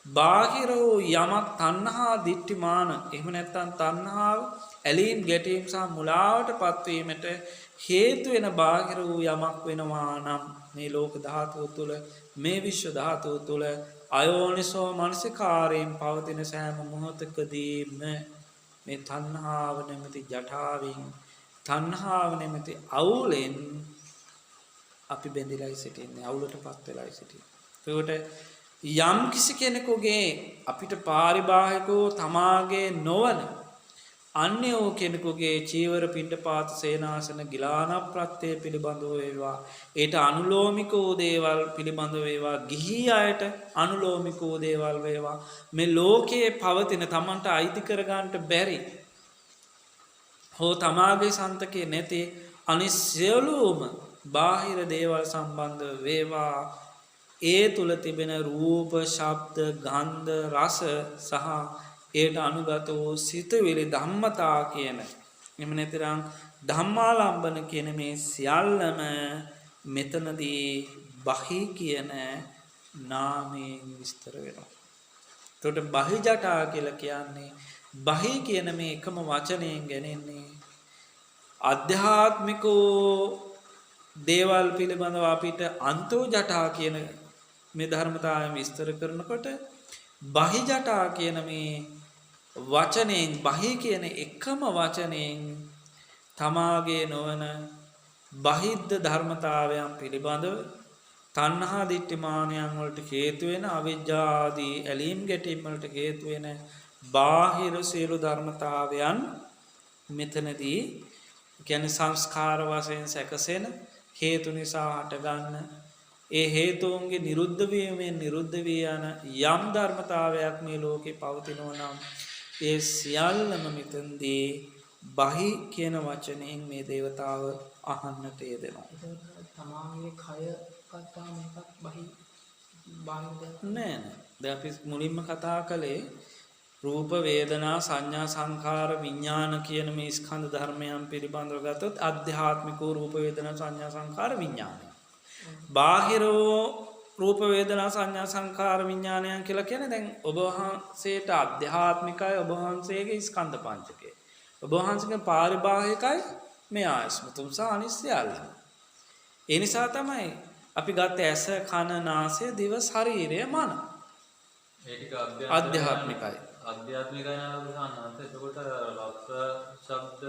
බාහිර වූ යමක් තණ්හා දිට්ඨිමාන එහෙම නැත්නම් තණ්හාව ඇලීම් ගැටීම් සහ මුලාවටපත් වීමට හේතු වෙන බාහිර වූ යමක් වෙනවා නම් මේ ලෝක ධාතුව තුළ මේ විශ්ව ධාතුව තුළ අයෝනිසෝ මනසිකාරයෙන් පවතින සෑම මොහොතකදීම මේ තණ්හාව නැමැති ජටාවෙන් තණ්හාව නැමැති අවුලෙන් අපි බැඳිලායි සිටින්නේ, අවුලටපත් වෙලායි සිටින්නේ. ඒකට යම් කිසි කෙනෙකුගේ අපිට පාරිබාහිකව තමාගේ නොවන අන්‍ය වූ කෙනෙකුගේ චීවර පිණ්ඩපාත සේනාසන ගිලාන ප්‍රත්‍ය පිළිබඳව වේවා, ඒට අනුලෝමික වූ දේවල් පිළිබඳව වේවා, ගිහි අයට අනුලෝමික වූ දේවල් වේවා, මේ ලෝකයේ පවතින තමන්ට අයිති කරගන්නට බැරි හෝ තමාගේ සන්තකේ නැති අනිත් සියලුම බාහිර දේවල් සම්බන්ධ වේවා, ඒ තුල තිබෙන රූප, ශබ්ද, ගන්ධ, රස සහ ඒට අනුගත වූ සිතුවිලි ධම්මතා කියන, එහෙම නැතිනම් ධම්මාලම්බන කියන මේ සියල්ලම මෙතනදී බහි කියන නාමයෙන් විස්තර වෙනවා. එතකොට බහි ජටා කියලා කියන්නේ බහි කියන මේ එකම වචනයෙන් ගැනෙන්නේ අධ්‍යාත්මිකෝ දේවල් පිළිබඳව අපිට අන්තෝ ජටා කියන මේ ධර්මතාවය විස්තර කරනකොට බහි ජටා කියන මේ වචනයෙන්, බහි කියන එකම වචනයෙන් තමාගේ නොවන බහිද්ධ ධර්මතාවයන් පිළිබඳව තණ්හා දිට්ඨි මානයන් වලට හේතු වෙන අවිජ්ජා ආදී ඇලීම් ගැටීම් වලට හේතු වෙන බාහිර සියලු ධර්මතාවයන් මෙතනදී කියන්නේ සංස්කාර වශයෙන් සැකසෙන හේතු නිසා හටගන්න ඒ හේතුන්ගේ නිරුද්ධ වීමෙන් නිරුද්ධ වී යන යම් ධර්මතාවයක් මේ ලෝකේ පවතිනවා නම් ඒ සියල්ලම මෙතනදී බහි කියන වචනයෙන් මේ දේවතාව අහන්නට යෙදෙනවා. තමාගේ කය ගත්තාම එකක් බහි බාහිර නෑ. දැන් අපි මුලින්ම කතා කළේ රූප, වේදනා, සංඥා, සංඛාර, විඥාන කියන මේ ස්කන්ධ ධර්මයන් පිළිබඳව ගත්තොත් අධ්‍යාත්මිකෝ රූප, වේදනා, සංඥා, සංඛාර, විඥානය. බාහිරෝ රූප, වේදනා, සංඥා, සංඛාර, විඥානයන් කියලා කියන්නේ දැන් ඔබ වහන්සේට අධ්‍යාත්මිකයි ඔබ වහන්සේගේ ස්කන්ධ පංචකය. ඔබ වහන්සේගේ පාරිබාහිකයි මේ ආයස්මතුම් සහ අනිත්‍යයල්ල. ඒ නිසා තමයි අපි ගත්ත ඇස, කන, නාසය, දිව, ශරීරය, මන. ඒ ටික අධ්‍යාත්මිකයි. අධ්‍යාත්මිකයි නේද සාන්නත්. එතකොට රස, ශබ්ද,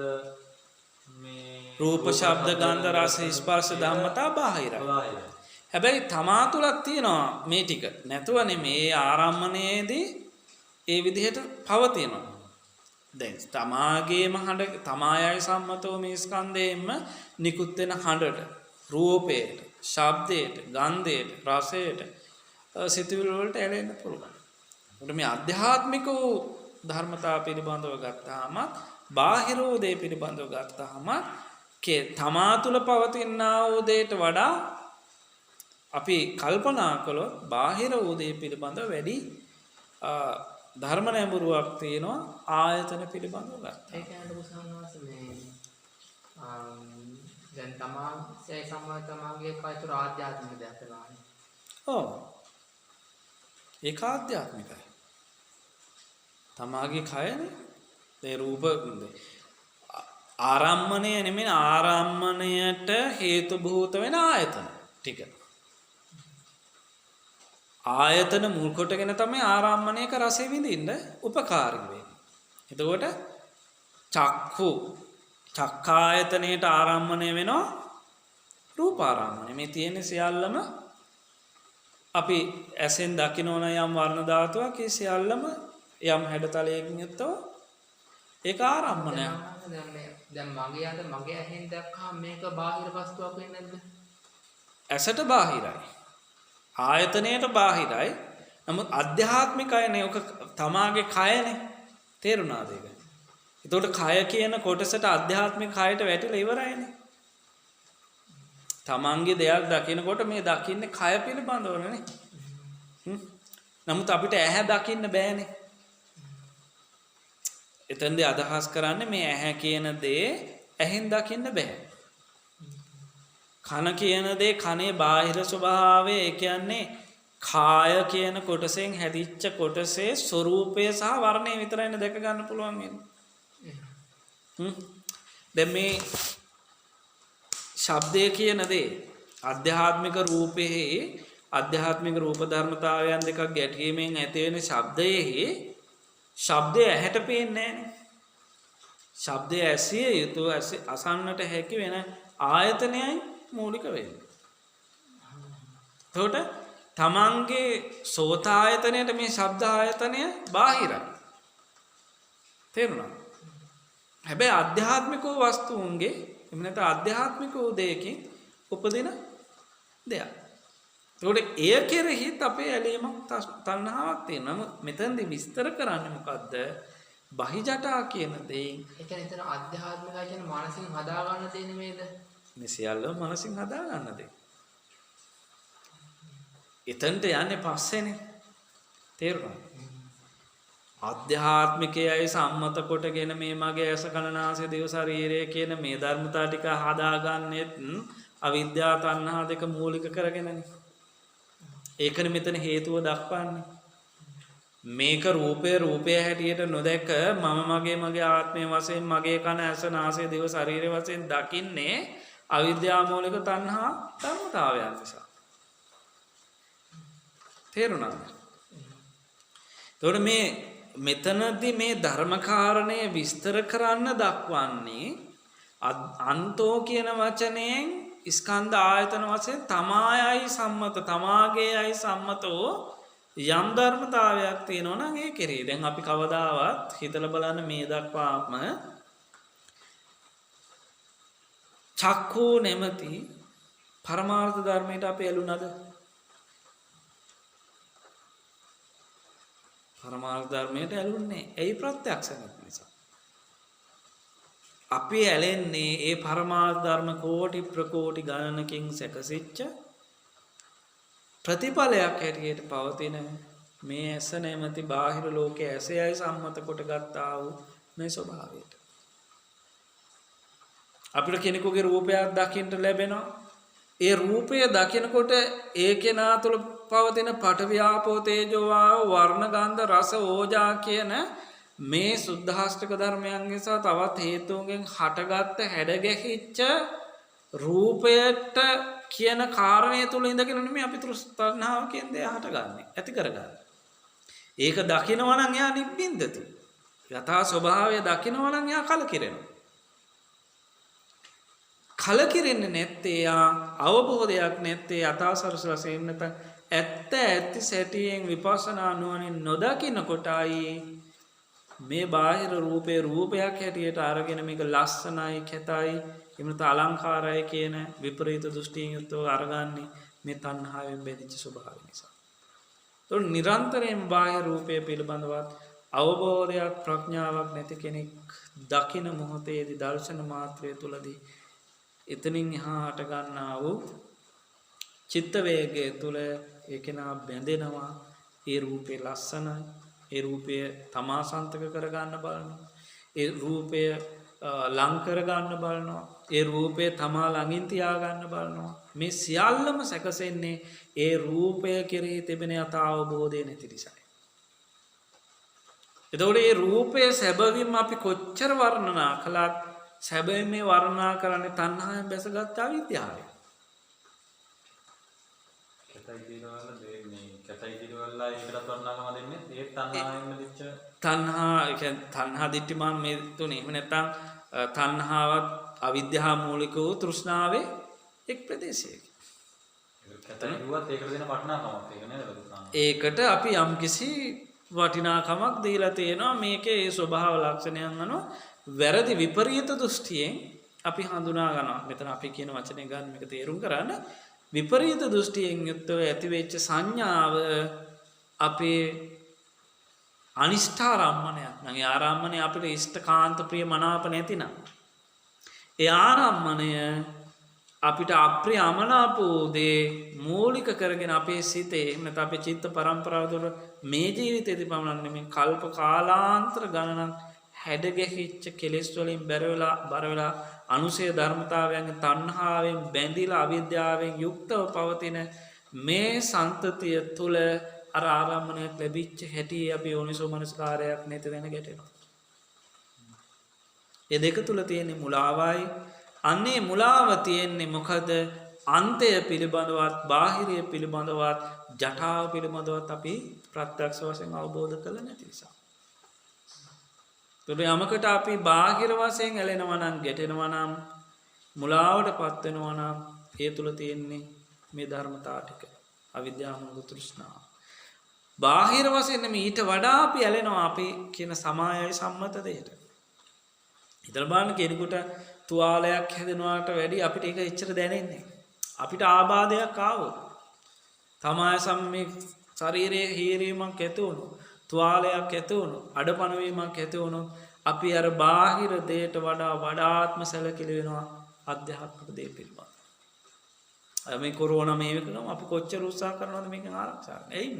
මේ රූප, ශබ්ද, ගන්ධ, රස, ස්පර්ශ ධම්මතා බාහිරයි. හැබැයි තමා තුලක් තියෙනවා මේ ටික. නැතුව නෙමේ ආරම්මණයේදී ඒ විදිහට පවතිනවා. දැන් තමාගේම හඬ, තමායයි සම්මතව මේ ස්කන්ධයෙන්ම නිකුත් වෙන හඬට, රූපයට, ශබ්දයට, ගන්ධයට, රසයට, සිතුවිලි වලට ඇලෙන්න පුළුවන්. උඩ මේ අධ්‍යාත්මික වූ ධර්මතා පිළිබඳව ගත්තාම, බාහිර වූ දේ පිළිබඳව ගත්තාම තමා තුළ පවතිනා වූ දේට වඩා අපි කල්පනා කළොත් බාහිර වූ දේ පිළිබඳව වැඩි ධර්ම නැඹුරුවක් තියෙනවා ආයතන පිළිබඳව ගත්තා. ඒක යනකොට සාමාන්‍යයෙන් මේ දැන් තමාසේ සම්මතමාගේ කයතර ආධ්‍යාත්මික දෙයක් වෙනවා. ඔව්. ඒක ආධ්‍යාත්මිකයි. තමාගේ කයනේ ඒ රූප ආරම්මණය නෙමෙයි, ආරම්මණයට හේතු භූත වෙන ආයතන ටික. ආයතන මුල් කොටගෙන තමයි ආරම්මණයක රසෙ විඳින්න උපකාරී වෙන්නේ. එතකොට චක්ඛායතනයේට ආරම්මණය වෙනවා රූපාරම්මණය. මේ තියෙන සියල්ලම අපි ඇසෙන් දකින්න යම් වර්ණ ධාතුවක්, ඒ සියල්ලම යම් හැඩතලයකින් යුක්තව ඒක ආරම්මණය. දැන් මගේ අත මගේ ඇහෙන් දැක්කම මේක බාහිර වස්තුවක් වෙන්නේ නැද්ද? ඇසට බාහිරයි, ආයතනයට බාහිරයි. නමුත් අධ්‍යාත්මිකයනේ. ඔක තමාගේ කයනේ. තේරුණාද ඒක? එතකොට කය කියන කොටසට අධ්‍යාත්මික කයට වැටිලා ඉවරයිනේ. තමන්ගේ දෙයක් දකිනකොට මේ දකින්නේ කය පිළිබඳවනේ. නමුත් අපිට ඇහැ දකින්න බෑනේ. එතෙන්දී අදහස් කරන්නේ මේ ඇහැ කියන දේ ඇහෙන් දකින්න බෑ. කන කියන දේ කනේ බාහිර ස්වභාවය, ඒ කියන්නේ කාය කියන කොටසෙන් හැදිච්ච කොටසේ ස්වરૂපය සහ වර්ණය විතරයිනේ දැක ගන්න පුළුවන් වෙන්නේ. දැන් මේ ශබ්දය කියන දේ ආධ්‍යාත්මික රූපයේ ආධ්‍යාත්මික රූප ධර්මතාවයන් දෙකක් ගැටීමෙන් ඇති වෙන ශබ්දයේ ශබ්දය ඇහැට පේන්නේ නැහනේ. ශබ්දය ඇසිය යුතු අසන්නට හැකි වෙන ආයතනයයි මූලික වෙන්නේ. එතකොට තමන්ගේ සෝතායතනයට මේ ශබ්ද ආයතනය බාහිරයි. තේරුණා? හැබැයි ආධ්‍යාත්මික වස්තුන්ගේ එහෙම නැත්නම් ආධ්‍යාත්මික දෙයකින් උපදින දෙයක්. ඒකට එය කෙරෙහිත් අපේ ඇලීමක් තණ්හාවක් තියෙනවා. නමුත් මෙතනදී විස්තර කරන්නේ මොකද්ද? බහිජටා කියන දෙයින් ඒ කියන්නේ එතන අධ්‍යාත්මිකයි කියන මානසික හදා ගන්න දෙන්නේ නේද? මේ සියල්ලම මනසින් හදා ගන්න දෙයක්. එතනට යන්නේ පස්සේනේ. තේරුණාද? ආධ්‍යාත්මිකයයි සම්මත කොටගෙන මේ මගේ ඇස කන නාසය දිව ශරීරය කියන මේ ධර්මතා ටික හදාගන්නෙත් අවිද්‍යාව තණ්හා දෙක මූලික කරගෙනනේ. ඒකනේ මෙතන හේතුව දක්වන්නේ. මේක රූපය හැටියට නොදැක මම මගේ ආත්මය වශයෙන් මගේ කන ඇස නාසය දිව ශරීරය වශයෙන් දකින්නේ අවිද්‍යාව මූලික තණ්හා ධර්මතාවයන් නිසා. තේරුණාද? එතකොට මෙතනදී මේ ධර්මකාරණය විස්තර කරන්න දක්වන්නේ අන්තෝ කියන වචනයෙන් ස්කන්ධ ආයතන වශයෙන් තමායයි සම්මත තමාගේයයි සම්මතෝ යම් ධර්මතාවයක් තියෙනවා නම් ඒ කෙරේ. දැන් අපි කවදාවත් හිතලා බලන්න මේ දක්වාම චක්ඛු නැමැති පරමාර්ථ ධර්මයට අපි ඇලුනද? පරමාර්ථ ධර්මයට ඇලුන්නේ ඇයි? ප්‍රත්‍යක්ෂ නැති නිසා. අපි ඇලෙන්නේ ඒ පරමාර්ථ ධර්ම කෝටි ප්‍රකෝටි ගණනකින් සැකසිච්ච ප්‍රතිඵලයක් හැටියට පවතින මේ ඇස නැමැති බාහිර ලෝකයේ ඇසයයි සම්මත කොට ගත්තා වූ මේ ස්වභාවයට. අපිට කෙනෙකුගේ රූපයක් දකින්න ලැබෙනවා. ඒ රූපය දකිනකොට ඒ කෙනා තුළ පවතින පඨවි ආපෝ තේජෝ වායෝ වර්ණ ගන්ධ රස ඕජා කියන මේ සුද්ධාෂ්ටක ධර්මයන් නිසා තවත් හේතුන්ගෙන් හටගත්ත හැඩගැහිච්ච රූපයට කියන කාරණය තුල ඉඳගෙන නෙමෙයි අපි තෘෂ්ණාව කියන දේ හටගන්නේ ඇති කරගන්නේ. ඒක දකිනවා නම් එයා නිබ්බින්දති. යථා ස්වභාවය දකිනවා නම් එයා කලකිරෙනවා. කලකිරෙන්නේ නැත්තේ එයා අවබෝධයක් නැත්තේ යථාසරස වශයෙන් නැත්නම් ඇත්ත ඇති සැටියෙන් විපස්සනා නුවණින් නොදකින්න කොටයි මේ බාහිර රූපේ රූපයක් හැටියට අරගෙන මේක ලස්සනයි කැතයි එමුණත අලංකාරයි කියන විපරීත දෘෂ්ටියෙන් යුක්තව අරගන්නේ මේ තණ්හාවෙන් බැඳිච්ච ස්වභාවය නිසා. ඒතකොට නිරන්තරයෙන් බාහිර රූපය පිළිබඳවත් අවබෝධයක් ප්‍රඥාවක් නැති කෙනෙක් දකින මොහොතේදී දර්ශන මාත්‍රය තුලදී එතනින් එහාට ගන්නා වූ චිත්ත වේගය තුල ඒකේනා බැඳෙනවා. ඒ රූපේ ලස්සනයි. ඒ රූපය තමා සන්තක කරගන්න බලනවා. ඒ රූපය ලං කරගන්න බලනවා. ඒ රූපය තමා ළඟින් තියාගන්න බලනවා. මේ සියල්ලම සැකසෙන්නේ ඒ රූපය කෙරෙහි තිබෙන යථා අවබෝධය නැති නිසායි. එතකොට මේ රූපය සැබවින්ම අපි කොච්චර වර්ණනා කළත් සැබවින්ම මේ වර්ණනා කරන්නේ තණ්හාවෙන් බැසගත් අවිද්‍යාවයි. තණ්හා දිට්ඨිමාන මේ තුනේ. එහෙම නැත්නම් තණ්හාවත් අවිද්‍යාව මූලික වූ තෘෂ්ණාවේ එක් ප්‍රදේශයක. ඒකට අපි යම්කිසි වටිනාකමක් දීලා තියෙනවා. මේකේ ඒ ස්වභාව ලක්ෂණයන් අනුව වැරදි විපරීත දෘෂ්ටියෙන් අපි හඳුනා ගන්නවා. මෙතන අපි කියන වචනේ ගන්න මේක තේරුම් කරන්න. විපරීත දෘෂ්ටියෙන් යුක්තව ඇතිවෙච්ච සංඥාව අපේ අනිෂ්ඨාරම්මණයක් නම් ඒ ආරම්මණය අපිට ඉෂ්ඨකාන්ත ප්‍රිය මනාප නැතිනම් ඒ ආරම්මණය අපිට අප්‍රිය අමනාප දේ මූලික කරගෙන අපේ සිතේ නැත්නම් අපේ චිත්ත පරම්පරාව තුළ මේ ජීවිතේදී පමණක් නෙමෙයි කල්ප කාලාන්තර ගණනක් හැඩගැහිච්ච කෙලෙස් වලින් බර වෙලා අනුසය ධර්මතාවයන් තණ්හාවෙන් බැඳිලා අවිද්‍යාවෙන් යුක්තව පවතින මේ සන්තතිය තුළ අර ආරම්මණයක් ලැබිච්ච හැටි අපි යෝනිසෝ මනස්කාරයක් නැති වෙන ගැටෙනවා. ඒ දෙක තුල තියෙන මුලාවයි. අන්නේ මුලාව තියෙන්නේ මොකද? අන්තය පිළිබඳවත් බාහිරය පිළිබඳවත් ජටාව පිළිබඳවත් අපි ප්‍රත්‍යක්ෂ වශයෙන් අවබෝධ කරලා නැති නිසා. ඒතකොට යමකට අපි බාහිර වශයෙන් ඇලෙනවා නම් ගැටෙනවා නම් මුලාවටපත් වෙනවා නම් ඒ තුල තියෙන්නේ මේ ධර්මතා ටික. අවිද්‍යාව මෝහ තෘෂ්ණාව. බාහිර වශයෙන් ඊට වඩා අපි ඇලෙනවා අපි කියන සමායයි සම්මත දෙයට. හිතලා බලන්න කෙනෙකුට තුවාලයක් හැදෙනවාට වැඩි අපිට ඒක එච්චර දැනෙන්නේ. අපිට ආබාධයක් ආවොත් තමාය සම්මේ ශරීරයේ හීරීමක් ඇති වුණොත් තුවාලයක් ඇති වුණොත් අඩපණවීමක් ඇති වුණොත් අපි අර බාහිර දෙයට වඩා වඩාත්ම සැලකිලි වෙනවා අධ්‍යාත්මික දේ පිළිබඳ. මේ කොරෝනා මේ වෙනකම් අපි කොච්චර උත්සාහ කරනවද මේකෙන් ආරක්ෂා කරන්න. එයි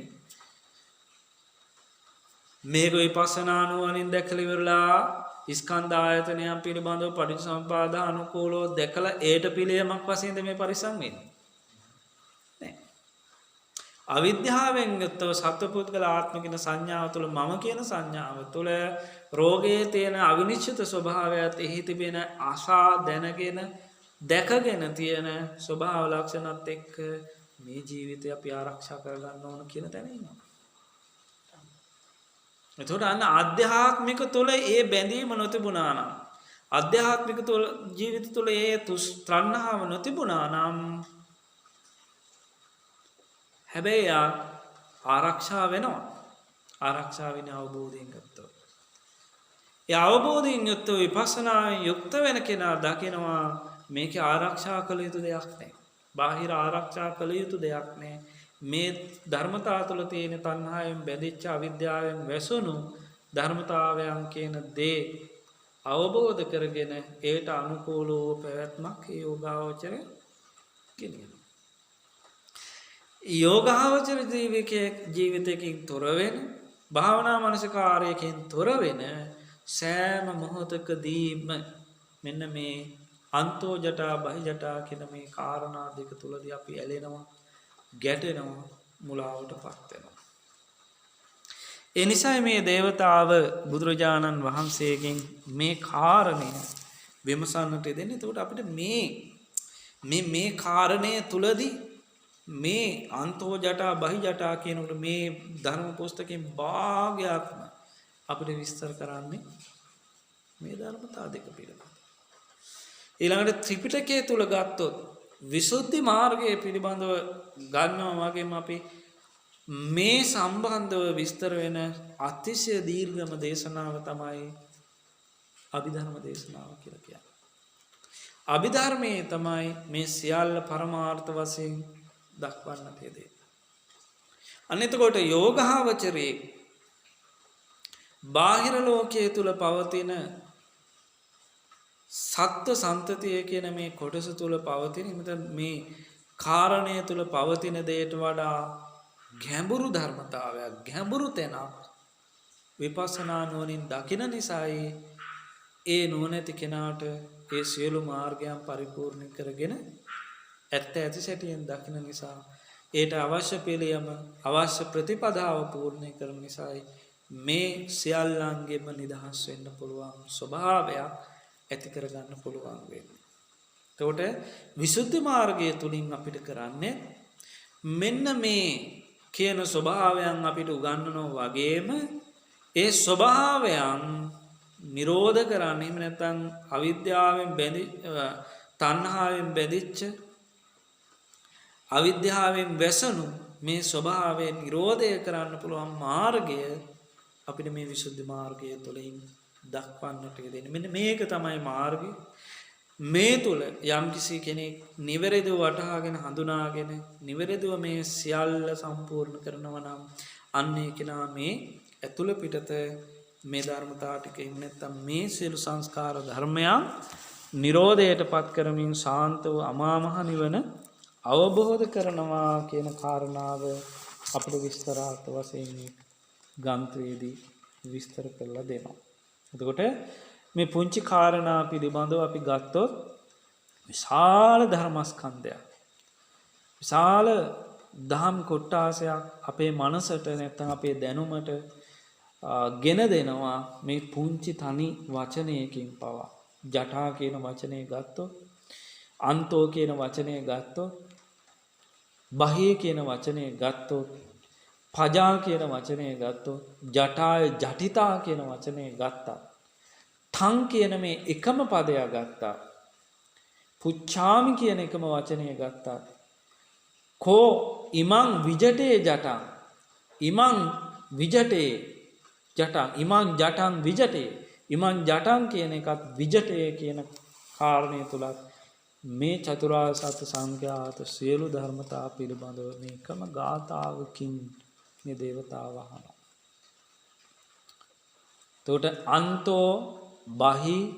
මේක විපස්සනා නුවණින් දැකලා ඉවරලා ස්කන්ධ ආයතනයන් පිළිබඳව පටිච්චසමුප්පාද අනුකූලව දැකලා ඒට පිළියමක් වශයෙන්ද මේ පරිසම් වෙන්නේ. නෑ. අවිද්‍යාවෙන් යුක්තව සත්පුද්ගල ආත්මික සංඥාව තුළ මම කියන සංඥාව තුළ රෝගයේ තියෙන අවිනිශ්චිත ස්වභාවයත් එහි තිබෙන ආශා දැනගෙන දැකගෙන තියෙන ස්වභාව ලක්ෂණත් එක්ක මේ ජීවිතය අපි ආරක්ෂා කරගන්න ඕන කියන තැන ඉන්නවා. එතකොට අන්න ආධ්‍යාත්මික තුළ ඒ බැඳීම නොතිබුණා නම් ආධ්‍යාත්මික තුළ ජීවිත තුළ ඒ තෘෂ්ණාව නොතිබුණා නම් හැබැයි ආරක්ෂා වෙනවා. ආරක්ෂා වෙන අවබෝධයෙන් ගත්තොත්. ඒ අවබෝධයෙන් යුක්තව විපස්සනායෙන් යුක්ත වෙන කෙනා දකිනවා මේකේ ආරක්ෂා කළ යුතු දෙයක් නැහැ. බාහිර ආරක්ෂා කළ යුතු දෙයක් නැහැ. මේ ධර්මතාව තුළ තියෙන තණ්හාවෙන් බැඳිච්ච අවිද්‍යාවෙන් වැසුණු ධර්මතාවයන් කියන දේ අවබෝධ කරගෙන ඒට අනුකූලව පැවැත්මක් ඒ යෝගාවචරය ගෙනියනවා. යෝගාවචර ජීවිතයකින් තොර වෙන භාවනා මනසිකාරයකින් තොර වෙන සෑම මොහොතකදීම මෙන්න මේ අන්තෝ ජටා බහි ජටා කියන මේ කාරණා දෙක තුලදී අපි ඇලෙනවා ගැටෙනවා මුලාවටපත් වෙනවා. ඒ නිසා මේ දේවතාව බුදුරජාණන් වහන්සේගෙන් මේ කාරණය විමසන්නට දෙන්නේ. එතකොට අපිට මේ කාරණය තුලදී මේ අන්තෝ ජටා බහි ජටා කියනකොට මේ ධර්ම පුස්තකයෙන් භාගයක්ම අපිට විස්තර කරන්නේ මේ ධර්මතා දෙක පිළිබඳව. ඊළඟට ත්‍රිපිටකය තුල ගත්තොත් විසුද්ධි මාර්ගය පිළිබඳව ගන්නවා වගේම අපි මේ සම්බන්ධව විස්තර වෙන අතිශය දීර්ඝම දේශනාව තමයි අභිධර්ම දේශනාව කියලා කියන්නේ. අභිධර්මයේ තමයි මේ සියල්ල පරමාර්ථ වශයෙන් දක්වන්නට යෙදෙන්නේ. අනිතකොට යෝගාවචරයේ බාහිර ලෝකයේ තුල පවතින සත්ව සන්තතිය කියන මේ කොටස තුල පවතින මේ කාරණය තුල පවතින දෙයට වඩා ගැඹුරු ධර්මතාවයක් ගැඹුරු තැනක් විපස්සනා නුවණින් දකින නිසායි ඒ නුවණැති කෙනාට ඒ සියලු මාර්ගයන් පරිපූර්ණ කරගෙන ඇත්ත ඇති සැටියෙන් දකින නිසා ඒට අවශ්‍ය පිළියම අවශ්‍ය ප්‍රතිපදාව පූර්ණ කරන නිසායි මේ සියල්ලංගෙම නිදහස් වෙන්න පුළුවන් ස්වභාවයක් ඇති කරගන්න පුළුවන් වෙන්නේ. එතකොට විසුද්ධි මාර්ගය තුලින් අපිට කරන්නේ මෙන්න මේ කියන ස්වභාවයන් අපිට උගන්වනවා වගේම ඒ ස්වභාවයන් නිරෝධ කරන්න එහෙම නැත්නම් අවිද්‍යාවෙන් තණ්හාවෙන් බැඳිච්ච අවිද්‍යාවෙන් වැසුණු මේ ස්වභාවය නිරෝධය කරන්න පුළුවන් මාර්ගය අපිට මේ විසුද්ධි මාර්ගය තුළින් දක්වන්නට දෙන්නේ. මෙන්න මේක තමයි මාර්ගය. මේ තුල යම්කිසි කෙනෙක් නිවැරදිව වටහාගෙන හඳුනාගෙන නිවැරදිව මේ සියල්ල සම්පූර්ණ කරනවා නම් අන්නේ කෙනා මේ ඇතුළ පිටත මේ ධර්මතාව ටික එහෙම නැත්නම් මේ සියලු සංස්කාර ධර්මයන් නිරෝධයටපත් කරමින් ශාන්තව අමා මහ නිවන අවබෝධ කරනවා කියන කාරණාව අපිට විස්තරාර්ථ වශයෙන් ග්‍රන්ථයේදී විස්තර කරලා දෙනවා. එතකොට මේ පුංචි කාරණා පිළිබඳව අපි ගත්තොත් විශාල ධර්මස්කන්ධයක් විශාල දහම් කොටාසයක් අපේ මනසට නැත්නම් අපේ දැනුමට ගෙන දෙනවා මේ පුංචි තනි වචනයකින් පවා. ජටා කියන වචනය ගත්තොත් අන්තෝ කියන වචනය ගත්තොත් බහේ කියන වචනය ගත්තොත් පජා කියන වචනය ගත්තොත් ජටාය ජටිතා කියන වචනය ගත්තා. තං කියන මේ එකම පදයක් ගත්තා. පුච්ඡාමි කියන එකම වචනය ගත්තා. කෝ ඉමං විජටේ ජටං ඉමං විජටේ ජටං ඉමං ජටං විජටේ ඉමං ජටං කියන එකත් විජටේ කියන කාරණය තුලත් මේ චතුරාර්ය සත්‍ය සංඛ්‍යාත සියලු ධර්මතා පිළිබඳව මේකම ගාථාවකින් මේ දේවතාව අහනවා. එතකොට අන්තෝ බහි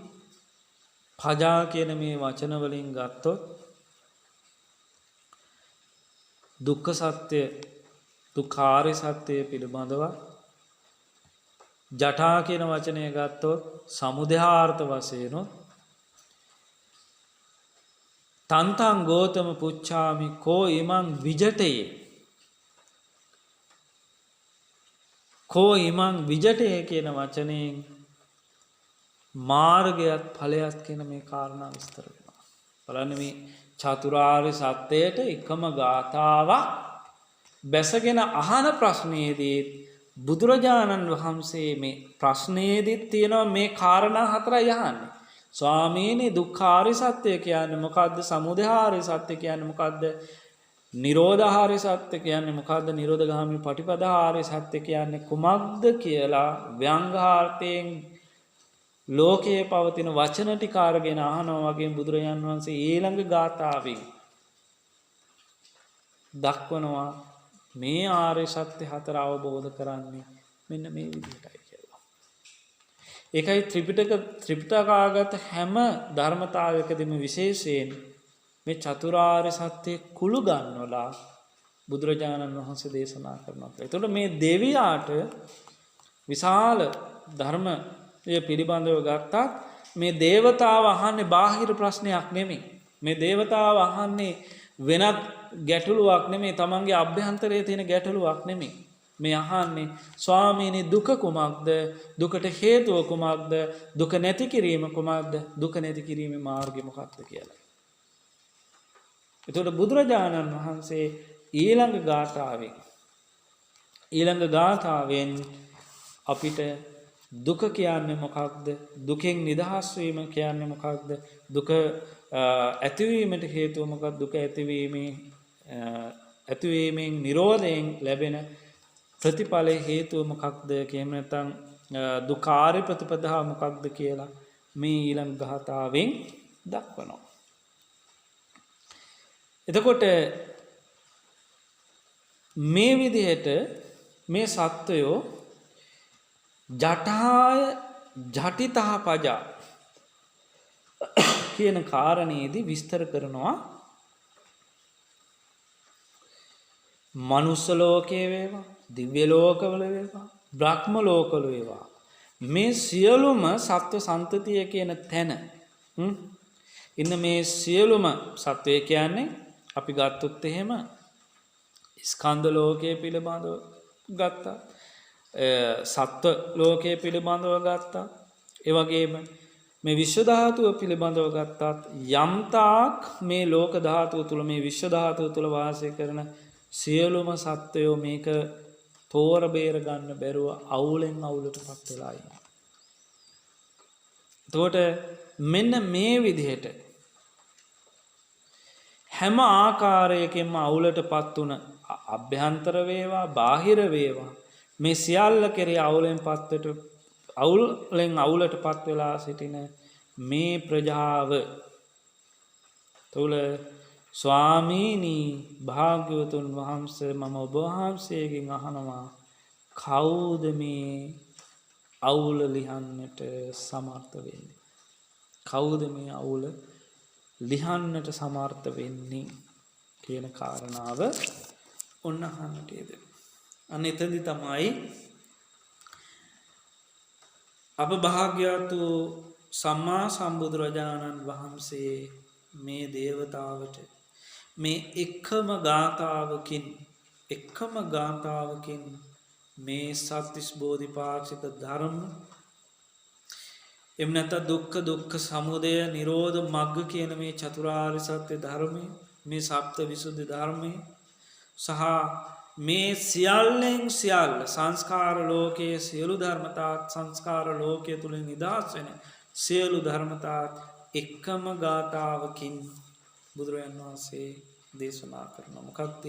පජා කියන මේ වචන වලින් ගත්තොත් දුක්ඛ සත්‍ය දුක්ඛාරය සත්‍ය පිළිබඳව ජටා කියන වචනය ගත්තොත් සමුදයාර්ථ වශයෙන් තන්තං ගෝතම පුච්ඡාමි කෝ ඉමං විජටේ කෝ ඉමං විජටේ කියන වචනයෙන් මාර්ගයත් ඵලයත් කියන මේ කාරණා විස්තර වෙනවා. බලන්න මේ චතුරාර්ය සත්‍යයට එකම ගාථාවක් බැසගෙන අහන ප්‍රශ්නයේදී බුදුරජාණන් වහන්සේ මේ ප්‍රශ්නයේදී තියෙනවා මේ කාරණා හතරයි අහන්නේ. ස්වාමීනි දුක්ඛාරය සත්‍ය කියන්නේ මොකද්ද? සමුදයාරය සත්‍ය කියන්නේ මොකද්ද? නිරෝධාරය සත්‍ය කියන්නේ මොකද්ද? නිරෝධගාමී පටිපදාාරය සත්‍ය කියන්නේ කුමක්ද කියලා ව්‍යංගාර්ථයෙන් ලෝකයේ පවතින වචන ටික අරගෙන අහනවා වගේ බුදුරජාන් වහන්සේ ඊළඟ ගාථාවෙන් දක්වනවා මේ ආර්ය සත්‍ය හතර අවබෝධ කරන්නේ මෙන්න මේ විදිහටයි කියලා. ඒකයි ත්‍රිපිටකාගත හැම ධර්මතාවයකදීම විශේෂයෙන් මේ චතුරාර්ය සත්‍ය කුළු ගන්නවලා බුදුරජාණන් වහන්සේ දේශනා කරනවා. එතකොට මේ දෙවියාට විශාල ධර්ම පිළිබඳව ගත්තත් මේ දේවතාව අහන්නේ බාහිර ප්‍රශ්නයක් නෙමෙයි. මේ දේවතාව අහන්නේ වෙනත් ගැටලුවක් නෙමෙයි. තමන්ගේ අභ්‍යන්තරයේ තියෙන ගැටලුවක් නෙමෙයි. මේ අහන්නේ ස්වාමීනි දුක කුමක්ද? දුකට හේතුව කුමක්ද? දුක නැති කිරීම කුමක්ද? දුක නැති කිරීමේ මාර්ගය මොකක්ද කියලා. එතකොට බුදුරජාණන් වහන්සේ ඊළඟ ගාථාවෙන් අපිට දුක කියන්නේ මොකක්ද? දුකෙන් නිදහස් වීම කියන්නේ මොකක්ද? දුක ඇතිවීමට හේතුව මොකක්ද? දුක ඇතිවීමෙන් නිරෝධයෙන් ලැබෙන ප්‍රතිඵලයේ හේතුව මොකක්ද? එහෙම නැත්නම් දුක්ඛාරය ප්‍රතිපදාව මොකක්ද කියලා මේ ඊළඟ ගාථාවෙන් දක්වනවා. එතකොට මේ විදිහට මේ සත්වයෝ ජටාය ජටිතහ පජා කියන කාරණේදී විස්තර කරනවා මනුස්ස ලෝකයේ වේවා දිව්‍ය ලෝකවල වේවා බ්‍රහ්ම ලෝකවල වේවා මේ සියලුම සත්ව සන්තතිය කියන තැන ඉන්න මේ සියලුම සත්වය කියන්නේ අපි ගත්තොත් එහෙම ස්කන්ධ ලෝකයේ පිළිබඳව ගත්තා සත්ව ලෝකයේ පිළිබඳව ගත්තා ඒ වගේම මේ විශ්ව ධාතුව පිළිබඳව ගත්තත් යම්තාක් මේ ලෝක ධාතුව තුල මේ විශ්ව ධාතුව තුල වාසය කරන සියලුම සත්වයෝ මේක තෝර බේර ගන්න බැරුව අවුලෙන් අවුලටපත් වෙලා ඉන්නවා. එතකොට මෙන්න මේ විදිහට හැම ආකාරයකින්ම අවුලටපත් උන අභ්‍යන්තර වේවා බාහිර වේවා මේ සියල්ල කෙරේ අවුලෙන් අවුලටපත් වෙලා සිටින මේ ප්‍රජාව තුල ස්වාමීනි භාග්‍යවතුන් වහන්සේ මම ඔබ වහන්සේගෙන් අහනවා කවුද මේ අවුල ලිහන්නට සමර්ථ වෙන්නේ? කවුද මේ අවුල ලිහන්නට සමර්ථ වෙන්නේ කියන කාරණාව ඔන්න අහන්නට යෙදෙනවා. අන්න එතනදි තමයි අප භාග්‍යවතු සම්මා සම්බුදුරජාණන් වහන්සේ මේ දේවතාවට මේ එකම ගාථාවකින් මේ සත්‍තිස් බෝධිපාක්ෂික ධර්ම එම් නැත්නම් දුක්ඛ සමුදය නිරෝධ මග්ග කියන මේ චතුරාර්ය සත්‍ය ධර්මය මේ සප්ත විසුද්ධි ධර්මය සහ මේ සියල්ලෙන් සියල්ල සංස්කාර ලෝකයේ සියලු ධර්මතා සංස්කාර ලෝකයේ තුලින් නිදහස් වෙන සියලු ධර්මතාත් එකම ගාථාවකින් බුදුරජාණන් වහන්සේ දේශනා කරනවා. මොකක්ද?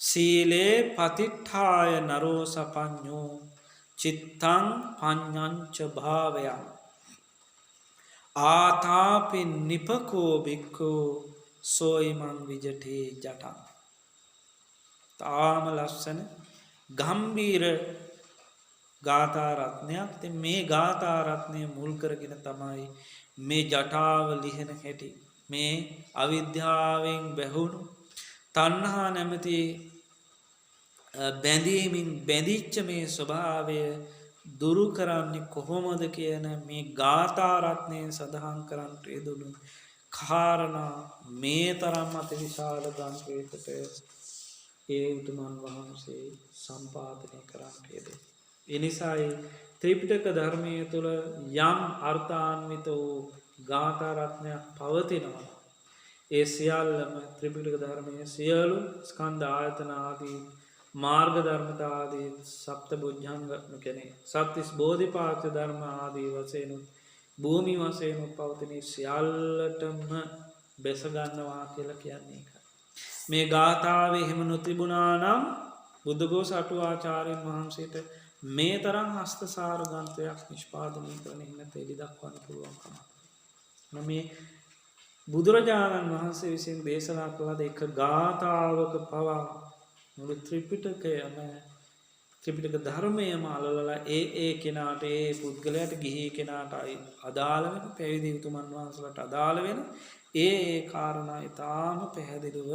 සීලේ පතිට්ඨාය නරෝ සපඤ්ඤෝ චිත්තං පඤ්ඤංච භාවයං ආතාපි නිපකෝ බික්ඛෝ සෝයිමං විජටේ ජටං. තාම ලස්සන ගම්බීර ගාථා රත්නයක්. ඉතින් මේ ගාථා රත්නය මුල් කරගෙන තමයි මේ ජටාව ලිහෙන හැටි, මේ අවිද්‍යාවෙන් බැහුණු තණ්හා නැමැති බැඳීමින් බැඳිච්ච මේ ස්වභාවය දුරු කරන්නේ කොහොමද කියන මේ ගාථා රත්නයෙන් සඳහන් කරන්නට යෙදුණු කාරණා මේ තරම් අතිවිශාල ග්‍රන්ථයකට ඒ උතුමන් වහන්සේ සම්පාදනය කරන්නට යෙදේ. එනිසායි ත්‍රිපිටක ධර්මයේ තුල යම් අර්ථාන්විත වූ ගාථා රත්නයක් පවතිනවා. ඒ සියල්ලම ත්‍රිපිටක ධර්මයේ සියලු ස්කන්ධ ආයතන ආදී මාර්ග ධර්මතා ආදී සප්ත බොජ්ජංග කියන්නේ සත්‍තිස් බෝධිපාක්ෂ ධර්ම ආදී වශයෙන් භූමි වශයෙන් පවතින සියල්ලටම බැස ගන්නවා කියලා කියන්නේ ඒකයි. මේ ගාථාවේ එහෙම නොතිබුණා නම් බුද්ධඝෝෂ අටුවාචාර්යන් වහන්සේට මේ තරම් හස්තසාර ග්‍රන්ථයක් නිෂ්පාදනය කරන්න නැත්නම් එලි දක්වන්න පුළුවන් කමක්. මේ බුදුරජාණන් වහන්සේ විසින් දේශනා කළ එක ගාථාවක පවා මුළු ත්‍රිපිටකයම ත්‍රිපිටක ධර්මයම අලලලා ඒ කෙනාට ඒ පුද්ගලයාට ගිහි කෙනාට අදාළ වෙන පැවිදි උතුමන් වහන්සේලාට අදාළ වෙන ඒ කාරණා ඊටාම පැහැදිලිව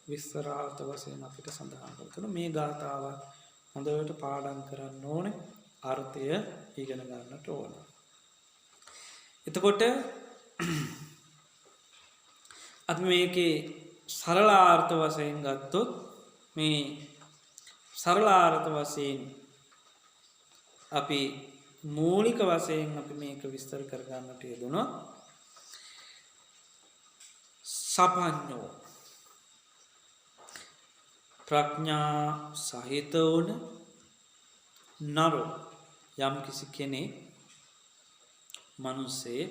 විස්තරාර්ථ වශයෙන් අපිට සඳහන් කරනවා. මේ ගාථාව හොඳට පාඩම් කරන්න ඕනේ, අර්ථය ඉගෙන ගන්නට ඕන. එතකොට අපි මේකේ සරලාර්ථ වශයෙන් ගත්තොත් මේ සරලාර්ථ වශයෙන් අපි මූලික වශයෙන් අපි මේක විස්තර කර ගන්නට යෙදුණා. සපඤ්ඤෝ ප්‍රඥා සහිත වුණ නරෝ යම් කිසි කෙනෙක් මිනිස්සේ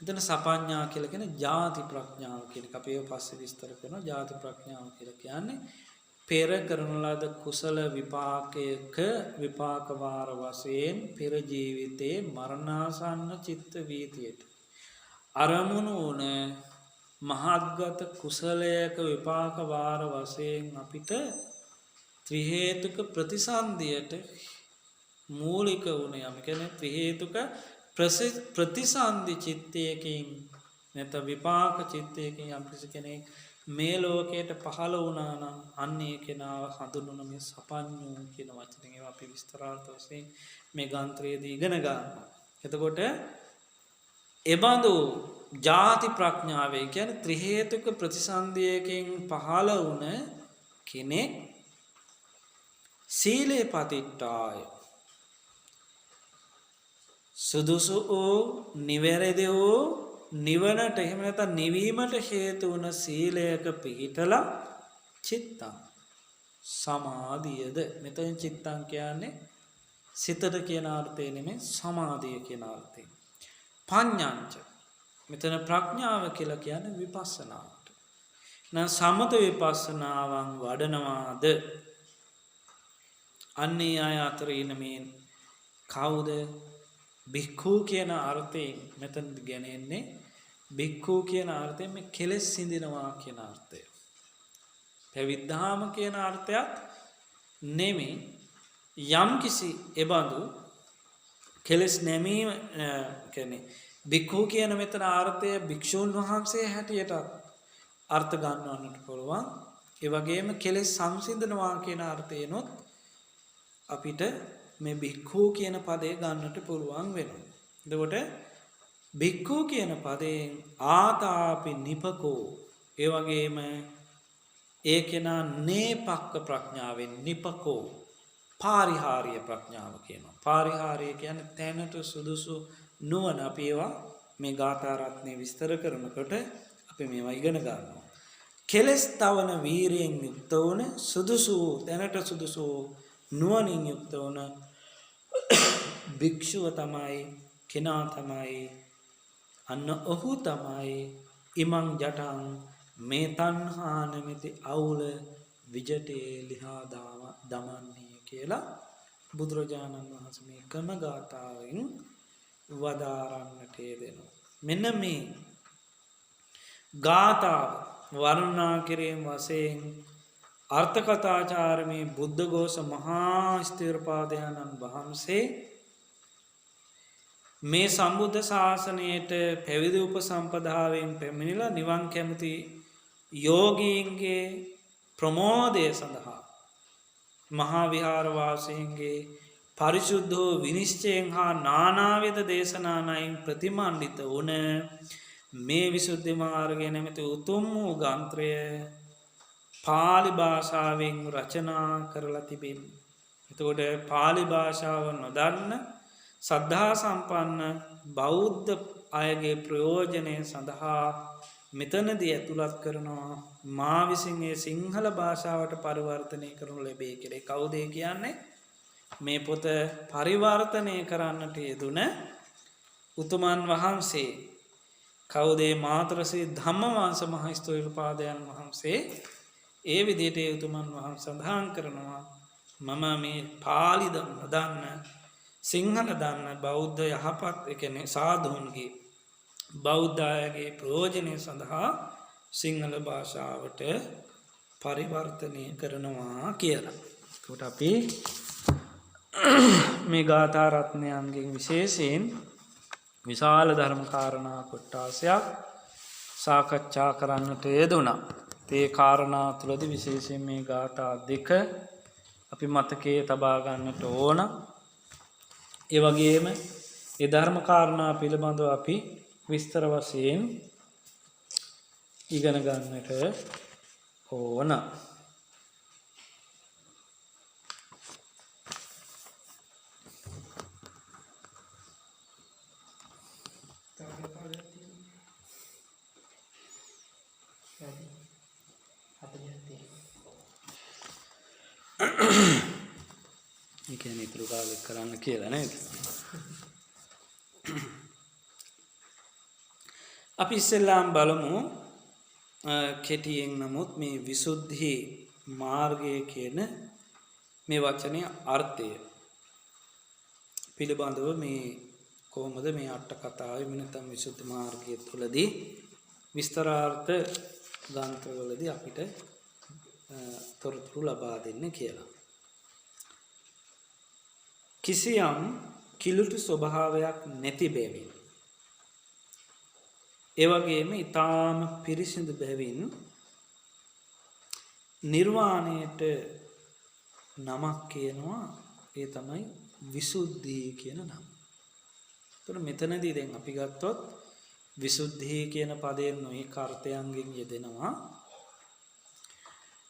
එතන සපඤ්ඤා කියලා කියන ජාති ප්‍රඥාව කියන එක අපි පස්සේ විස්තර කරනවා. ජාති ප්‍රඥාව කියලා කියන්නේ පෙර කරන ලද කුසල විපාකයක විපාක වාර වශයෙන් පෙර ජීවිතේ මරණාසන්න චිත්ත වීතියට අරමුණු වුණ මහත්ගත කුසලයක විපාක වාර වශයෙන් අපිට ත්‍රි හේතුක ප්‍රතිසන්දියට මූලික වුණ යම් කියන්නේ ත්‍රි හේතුක ප්‍රතිසන්දි චිත්තයකින් නැත්නම් විපාක චිත්තයකින් යම් කෙනෙක් මේ ලෝකයට පහළ වුණා නම් අන්නේ කෙනාව හඳුන්වන මේ සපඤ්ඤෝ කියන වචනෙන් ඒවා අපි විස්තරාර්ථ වශයෙන් මේ ගාන්ත්‍රයේදී ඉගෙන ගන්නවා. එතකොට එබඳු ජාති ප්‍රඥාවේ කියන්නේ ත්‍රි හේතුක ප්‍රතිසන්දියකින් පහළ වුණ කෙනෙක් සීලේ පතිට්ඨාය සුදුසු වූ නිවැරදි වූ නිවනට එහෙම නැත්නම් නිවීමට හේතු වන සීලයක පිහිටලා චිත්තං සමාධියද. මෙතෙන් චිත්තං කියන්නේ සිතට කියන අර්ථය නෙමෙයි සමාධිය කියන අර්ථය. පඤ්ඤාංච මෙතන ප්‍රඥාව කියලා කියන්නේ විපස්සනාවට. නම් සමත විපස්සනාවන් වඩනවාද අන්නේ අය අතර ඉන්න මේ කවුද? භික්ඛු කියන අර්ථයෙන් මෙතන ගැනෙන්නේ භික්ඛු කියන අර්ථයෙන් මේ කෙලෙස් සිඳිනවා කියන අර්ථය. පැවිද්දාම කියන අර්ථයක් නෙමෙයි. යම් කිසි එබඳු කෙලෙස් නැමීම කියන්නේ භික්ඛු කියන මෙතන අර්ථය භික්ෂුන් වහන්සේ හැටියට අර්ථ ගන්නවන්නට පුළුවන්. ඒ වගේම කෙලෙස් සංසිඳනවා කියන අර්ථයෙන්ොත් අපිට මේ භික්ඛු කියන පදේ ගන්නට පුළුවන් වෙනවා. එතකොට භික්ඛු කියන පදයෙන් ආතාපි නිපකෝ ඒ වගේම ඒ කෙනා නේපක්ක ප්‍රඥාවෙන් නිපකෝ පාරිහාරීය ප්‍රඥාව කියනවා. පාරිහාරීය කියන්නේ තැනට සුදුසු නුවණ. අපි ඒවා මේ ගාථා රත්නේ විස්තර කරනකොට අපි මේවා ඉගෙන ගන්නවා. කෙලස් තවන වීරියෙන් යුක්ත වුණ සුදුසු තැනට සුදුසු නුවණින් යුක්ත වුණ භික්ෂුව තමයි කෙනා තමයි අන්න ඔහු තමයි ඉමං ජටං මේ තණ්හා නැමැති අවුල විජටේ ලිහා දමන්නේ කියලා බුදුරජාණන් වහන්සේ මේ කම ගාථාවෙන් වදාරන්නට යෙදෙනවා. මෙන්න මේ ගාථාව වර්ණනා කිරීම වශයෙන් අර්ථකථාචාර්ය බුද්ධඝෝෂ මහා ස්ථිරපාදයන්න් වහන්සේ මේ සම්බුද්ධ ශාසනයට පැවිදි උපසම්පදාවෙන් පැමිණිලා නිවන් කැමති යෝගීන්ගේ ප්‍රමෝදය සඳහා මහා විහාරවාසීන්ගේ පරිශුද්ධ වූ විනිශ්චයෙන් හා නානාවිධ දේශනානයින් ප්‍රතිමණ්ඩිත වුණ මේ විසුද්ධි මාර්ගය නැමැති උතුම් වූ ග්‍රන්ථය පාලි භාෂාවෙන් රචනා කරලා තිබෙනවා. එතකොට පාලි භාෂාව නොදන්න සද්ධා සම්පන්න බෞද්ධ අයගේ ප්‍රයෝජනය සඳහා මෙතනදී ඇතුළත් කරනවා මා විසින් ඒ සිංහල භාෂාවට පරිවර්තනය කරනු ලැබේ කියලා. කවුද කියන්නේ? මේ පොත පරිවර්තනය කරන්නට යෙදුන උතුමන් වහන්සේ. කවුද? මාතරසේ ධම්මවංශ මහ ස්ථවිරපාදයන් වහන්සේ. ඒ විදිහට ඒ උතුමන් වහන්සේ සඳහන් කරනවා මම මේ පාලි දන්න සිංහල දන්න බෞද්ධ යහපත් එකනේ සාධුන්ගේ බෞද්ධ අයගේ ප්‍රයෝජනය සඳහා සිංහල භාෂාවට පරිවර්තනය කරනවා කියලා. එතකොට අපි මේ ගාථා රත්නයන්ගෙන් විශේෂයෙන් විශාල ධර්ම කාරණා කොටාසයක් සාකච්ඡා කරන්නට යෙදුණා. ඒ කාරණා තුළදී විශේෂයෙන් මේ ගාථා දෙක අපි මතකයේ තබා ගන්නට ඕන. ඒ වගේම ඒ ධර්ම කාරණා පිළිබඳව අපි විස්තර වශයෙන් ඉගෙන ගන්නට ඕන. ඒ කියන්නේ ඉතුරු කාලෙක කරන්න කියලා නේද? අපි ඉස්සෙල්ලාම බලමු කෙටියෙන් නමුත් මේ විසුද්ධි මාර්ගය කියන මේ වචනේ අර්ථය පිළිබඳව මේ කොහොමද මේ අට කතාවේ වෙනතම් විසුද්ධි මාර්ගය තුළදී විස්තරාර්ථ ග්‍රන්ථවලදී අපිට තොරතුරු ලබා දෙන්න කියලා. කිසියම් කිලුටු ස්වභාවයක් නැති බැවින් ඒ වගේම ඊටාම පිරිසිදු බැවින් නිර්වාණයට නමක් කියනවා. ඒ තමයි විසුද්ධි කියන නම. ඒතර මෙතනදී දැන් අපි ගත්තොත් විසුද්ධි කියන පදයෙන් නොයෙක් අර්ථයන්ගෙන් යෙදෙනවා.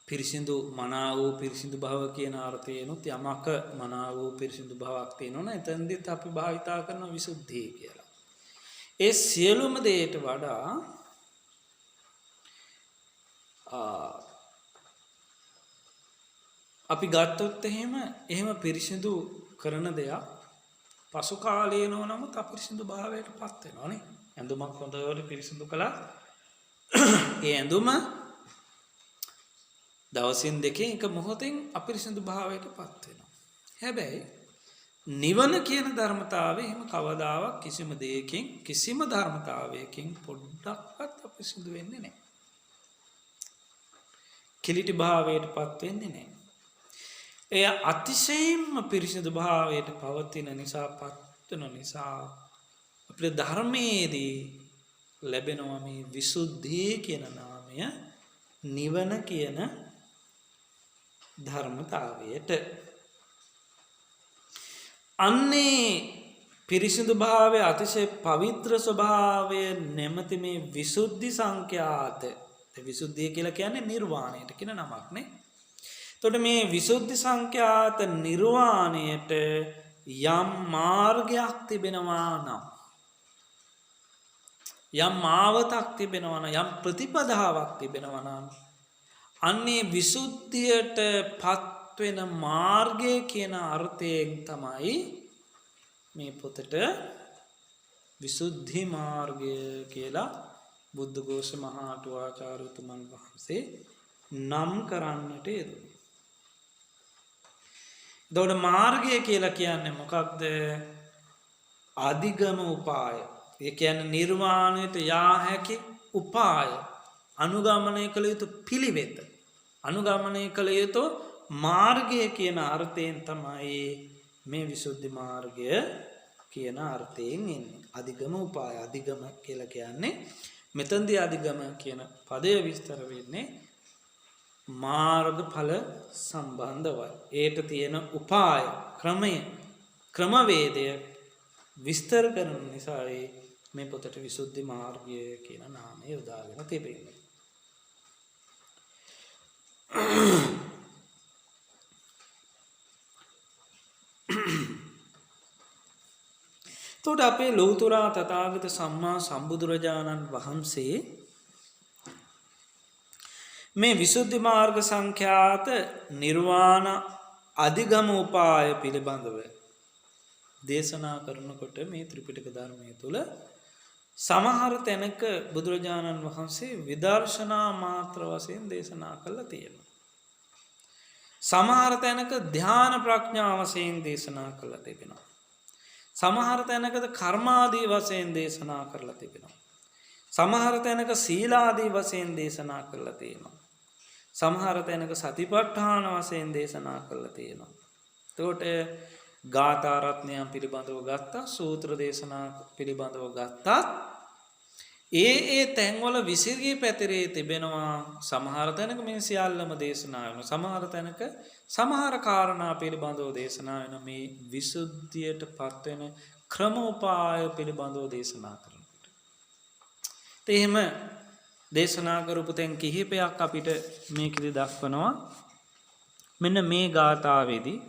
පිරිසිදු මනා වූ පිරිසිදු භව කියන අර්ථයෙන්ුත් යමක මනා වූ පිරිසිදු භාවයක් තියෙනවා. එතෙන්දිත් අපි භාවිතා කරන විසුද්ධිය කියලා. ඒ සියලුම දේට වඩා අපි ගත්තොත් එහෙම පිරිසිදු කරන දෙයක් පසු කාලයේ නමුත් අපිරිසිදු භාවයට පත් වෙනවා නේ. ඇඳුමක් හොඳට පිරිසිදු කළා ඒ ඇඳුම දවසින් දෙකේ එක මොහොතෙන් අපිරිසිදු භාවයට පත් වෙනවා. හැබැයි නිවන කියන ධර්මතාවය එහෙම කවදාවත් කිසිම දෙයකින් කිසිම ධර්මතාවයකින් පොඩ්ඩක්වත් අපිරිසිදු වෙන්නේ නැහැ. කිලිටි භාවයට පත් වෙන්නේ නැහැ. එය අතිශයින්ම පිරිසිදු භාවයට පවතින නිසා පත්වන නිසා අපේ ධර්මයේදී ලැබෙනවා මේ විසුද්ධිය කියන නාමය නිවන කියන ධර්මතාවයට. අන්නේ පිරිසිදු භාවය අතිශය පවිත්‍ර ස්වභාවය නැමැති මේ විසුද්ධි සංඛ්‍යාත විසුද්ධිය කියලා කියන්නේ නිර්වාණයට කියන නමක් නේ. එතකොට මේ විසුද්ධි සංඛ්‍යාත නිර්වාණයට යම් මාර්ගයක් තිබෙනවා නම් යම් මාවතක් තිබෙනවා නම් යම් ප්‍රතිපදාවක් තිබෙනවා නම් අන්නේ විසුද්ධියට පත්වෙන මාර්ගය කියන අර්ථයෙන් තමයි මේ පොතට විසුද්ධි මාර්ගය කියලා බුද්ධඝෝෂ මහා අටුවාචාර්යතුමන් වහන්සේ නම් කරන්නට යෙදුණා. එතකොට මාර්ගය කියලා කියන්නේ මොකක්ද? අධිගම උපාය. ඒ කියන්නේ නිර්වාණයට යා හැකි උපාය. අනුගමනය කළ යුතු පිළිවෙත. අනුගමනය කළ යුතු මාර්ගය කියන අර්ථයෙන් තමයි මේ විසුද්ධි මාර්ගය කියන අර්ථයෙන් එන්නේ. අධිගම උපාය. අධිගම කියලා කියන්නේ මෙතනදී අධිගම කියන පදය විස්තර වෙන්නේ මාර්ගඵල සම්බන්ධවයි. ඒට තියෙන උපාය ක්‍රමය ක්‍රමවේදය විස්තර කරන නිසායි මේ පොතට විසුද්ධි මාර්ගය කියන නාමය යොදාගෙන තිබෙන්නේ. එතකොට අපේ ලෞතර තථාගත සම්මා සම්බුදුරජාණන් වහන්සේ මේ විසුද්ධි මාර්ග සංඛ්‍යාත නිර්වාණ අධිගම උපාය පිළිබඳව දේශනා කරනකොට මේ ත්‍රිපිටක ධර්මයේ තුල සමහර තැනක බුදුරජාණන් වහන්සේ විදර්ශනා මාත්‍ර වශයෙන් දේශනා කළා තියෙනවා. සමහර තැනක ධ්‍යාන ප්‍රඥා වශයෙන් දේශනා කළා තිබෙනවා. සමහර තැනකද කර්මාදී වශයෙන් දේශනා කරලා තිබෙනවා. සමහර තැනක සීලාදී වශයෙන් දේශනා කරලා තියෙනවා. සමහර තැනක සතිපට්ඨාන වශයෙන් දේශනා කරලා තියෙනවා. එතකොට ගාථා රත්නයන් පිළිබඳව ගත්තා, සූත්‍ර දේශනා පිළිබඳව ගත්තා. ඒ තැන්වල විසිරී පැතිරී තිබෙනවා. සමහර තැනක මේ සියල්ලම දේශනා වෙනවා. සමහර තැනක සමහර කාරණා පිළිබඳව දේශනා වෙන මේ විසුද්ධියට පත්වෙන ක්‍රමෝපාය පිළිබඳව දේශනා කරනකොට. එහෙම දේශනා කරපු තැන් කිහිපයක් අපිට මේකෙදි දක්වනවා. මෙන්න මේ ගාථාවේදී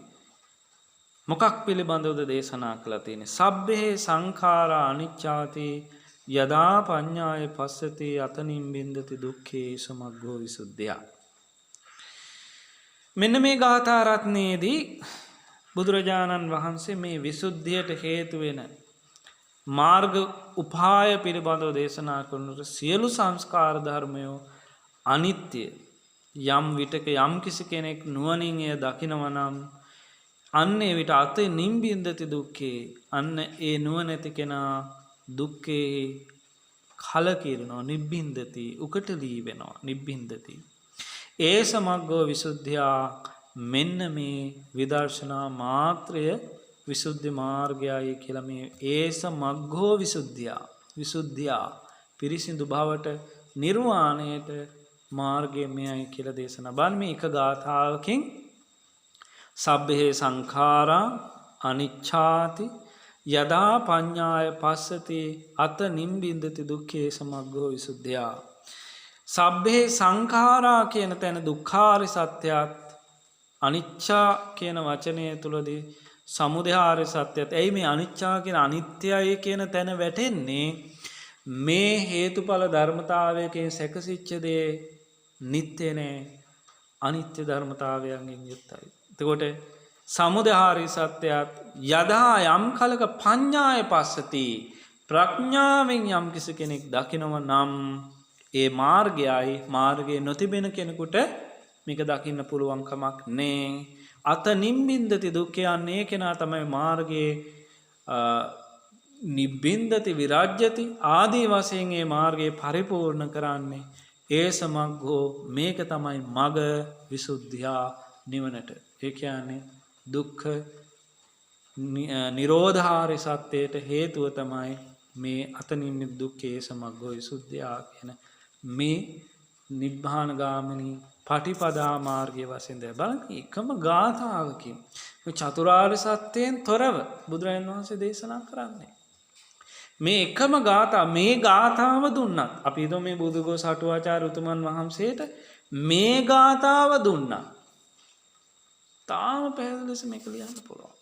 මොකක් පිළිබඳවද දේශනා කළා තියෙන්නේ? සබ්බේ සංඛාරා අනිච්චාති යදා පඤ්ඤාය පස්සති අතනින් බින්දති දුක්ඛේ සමග්ගෝ විසුද්ධිය. මෙන්න මේ ගාථා රත්නයේදී බුදුරජාණන් වහන්සේ මේ විසුද්ධියට හේතු වෙන මාර්ග උපාය පිළිබඳව දේශනා කරනකොට සියලු සංස්කාර ධර්මයෝ අනිත්‍ය යම් විටක යම් කිසි කෙනෙක් නුවණින් එය දකිනවා නම් අන්න ඒ විට අතේ නිම්බින්දති දුක්ඛේ අන්න ඒ නුවණැති කෙනා දුක්ඛේ කලකිරෙනවා නිබ්බින්දති උකටලී වෙනවා නිබ්බින්දති ඒ සමග්ගෝ විසුද්ධියා මෙන්න මේ විදර්ශනා මාත්‍රය විසුද්ධි මාර්ගයයි කියලා මේ ඒස මග්ගෝ විසුද්ධියා පිරිසිදු භවට නිර්වාණයට මාර්ගය මෙයයි කියලා දේශනා. බලන්න මේ එක ගාථාවකින් සබ්බේ සංඛාරා අනිච්ඡාති යදා පඤ්ඤාය පස්සති අත නිම්බින්දති දුක්ඛේ සමග්ගෝ විසුද්ධියා. සබ්බේ සංඛාරා කියන තැන දුක්ඛාරි සත්‍යයත් අනිච්චා කියන වචනය තුලදී සමුදයාරි සත්‍යයත්. ඇයි මේ අනිච්චා කියන අනිත්‍යයි කියන තැන වැටෙන්නේ? මේ හේතුඵල ධර්මතාවයකින් සැකසිච්ච දේ නිට්ටය නෑ, අනිත්‍ය ධර්මතාවයන්ගෙන් යුක්තයි. එතකොට සමුදයාරි සත්‍යයත් යදා යම් කලක පඤ්ඤාය පස්සති ප්‍රඥාවෙන් යම් කිසි කෙනෙක් දකිනව නම් ඒ මාර්ගයයි මාර්ගයේ නොතිබෙන කෙනෙකුට මේක දකින්න පුළුවන් කමක් නෑ. අත නිම්බින්දති දුක්ඛය අන්නේ කෙනා තමයි මාර්ගයේ නිබ්බින්දති විරාජ්‍යති ආදී වශයෙන් මේ මාර්ගය පරිපූර්ණ කරන්නේ. ඒ සමග්ගෝ මේක තමයි මග විසුද්ධියා නිවනට. ඒ කියන්නේ දුක්ඛ නිරෝධාරි සත්‍යයට හේතුව තමයි මේ අතනින් දුක්ඛේ සමග්ගෝ විසුද්ධියා කියන මේ නිබ්බාන ගාමිනී පටිපදා මාර්ගයේ වශයෙන් බලන්න එකම ගාථාවකින් මේ චතුරාර්ය සත්‍යයෙන් තොරව බුදුරජාණන් වහන්සේ දේශනා කරන්නේ. මේ එකම ගාථා මේ ගාථාව දුන්නත් අපි හිතමු මේ බුදුඝෝස අටුවාචාර්ය උතුමන් වහන්සේට මේ ගාථාව දුන්නා. තාම පැහැදිලි ලෙස මේක ලියන්න පුළුවන්.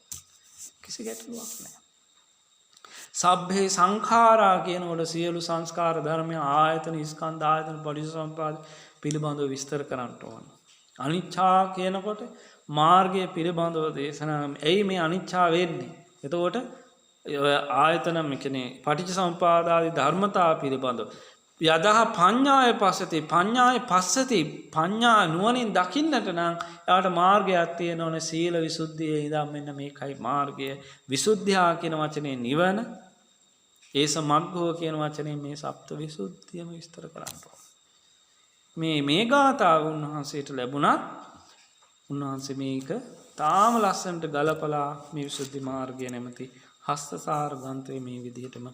කිසි ගැටලුවක් නැහැ. සබ්බේ සංඛාරා කියනකොට සියලු සංස්කාර ධර්ම ආයතන ස්කන්ධ ආයතන පටිච්චසමුප්පාද පිළිබඳව විස්තර කරන්න ඕන. අනිච්චා කියනකොට මාර්ගය පිළිබඳව දේශනා. ඇයි මේ අනිච්චා වෙන්නේ? එතකොට ආයතනම් එකනේ පටිච්චසමුප්පාදාදී ධර්මතා පිළිබඳව යදහ පඤ්ඤාය පස්සති පඤ්ඤාය පස්සති පඤ්ඤා නුවණින් දකින්නට නම් යාට මාර්ගයක් තියෙන ඕනේ සීල විසුද්ධියේ ඉඳන් මෙන්න මේකයි මාර්ගය විසුද්ධියා කියන වචනේ නිවන ඒස මග්ගෝ කියන වචනේ මේ සප්ත විසුද්ධියම විස්තර කරනවා මේ ගාථාව උන්වහන්සේට ලැබුණත් උන්වහන්සේ මේක තාම ලස්සනට ගලපලා මේ විසුද්ධි මාර්ගය නැමැති හස්තසාර ග්‍රන්ථයේ මේ විදිහටම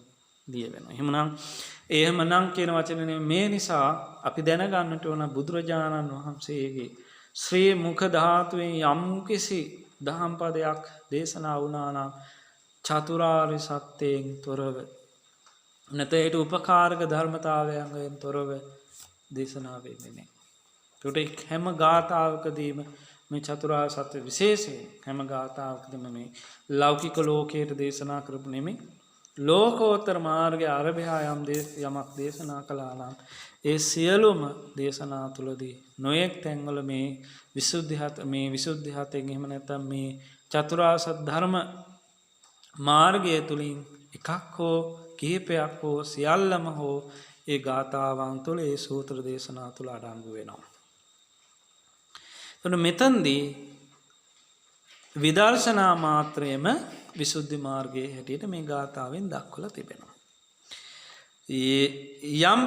දිය වෙනවා. එහෙමනම් කියන වචනේ මේ නිසා අපි දැනගන්නට ඕන බුදුරජාණන් වහන්සේගේ ශ්‍රී මුඛ ධාතුවේ යම් කිසි දහම් පදයක් දේශනා වුණා නම් චතුරාර්ය සත්‍යයෙන් තොරව නැතේට උපකාරක ධර්මතාවයන්ගෙන් තොරව දේශනා වෙන්නේ නැහැ. ඒකට හැම ගාථාවකදීම මේ චතුරාර්ය සත්‍ය විශේෂයෙන් හැම ගාථාවකදීම මේ ලෞකික ලෝකයට දේශනා කරපු නෙමෙයි ලෝකෝත්තර මාර්ගයේ අරබයා යමක් දේශනා කළා නම් ඒ සියලුම දේශනා තුලදී නොයෙක් තැන්වල මේ විසුද්ධි හතෙන් එහෙම නැත්නම් මේ චතුරාර්ය සත්‍ය ධර්ම මාර්ගය තුලින් එකක් හෝ කිහිපයක් හෝ සියල්ලම හෝ ඒ ගාථාවන් තුළ ඒ සූත්‍ර දේශනා තුළ අඩංගු වෙනවා. එතකොට මෙතනදී විදර්ශනා මාත්‍රයේම විසුද්ධි මාර්ගයේ හැටියට මේ ගාථාවෙන් දක්වලා තිබෙනවා. යම්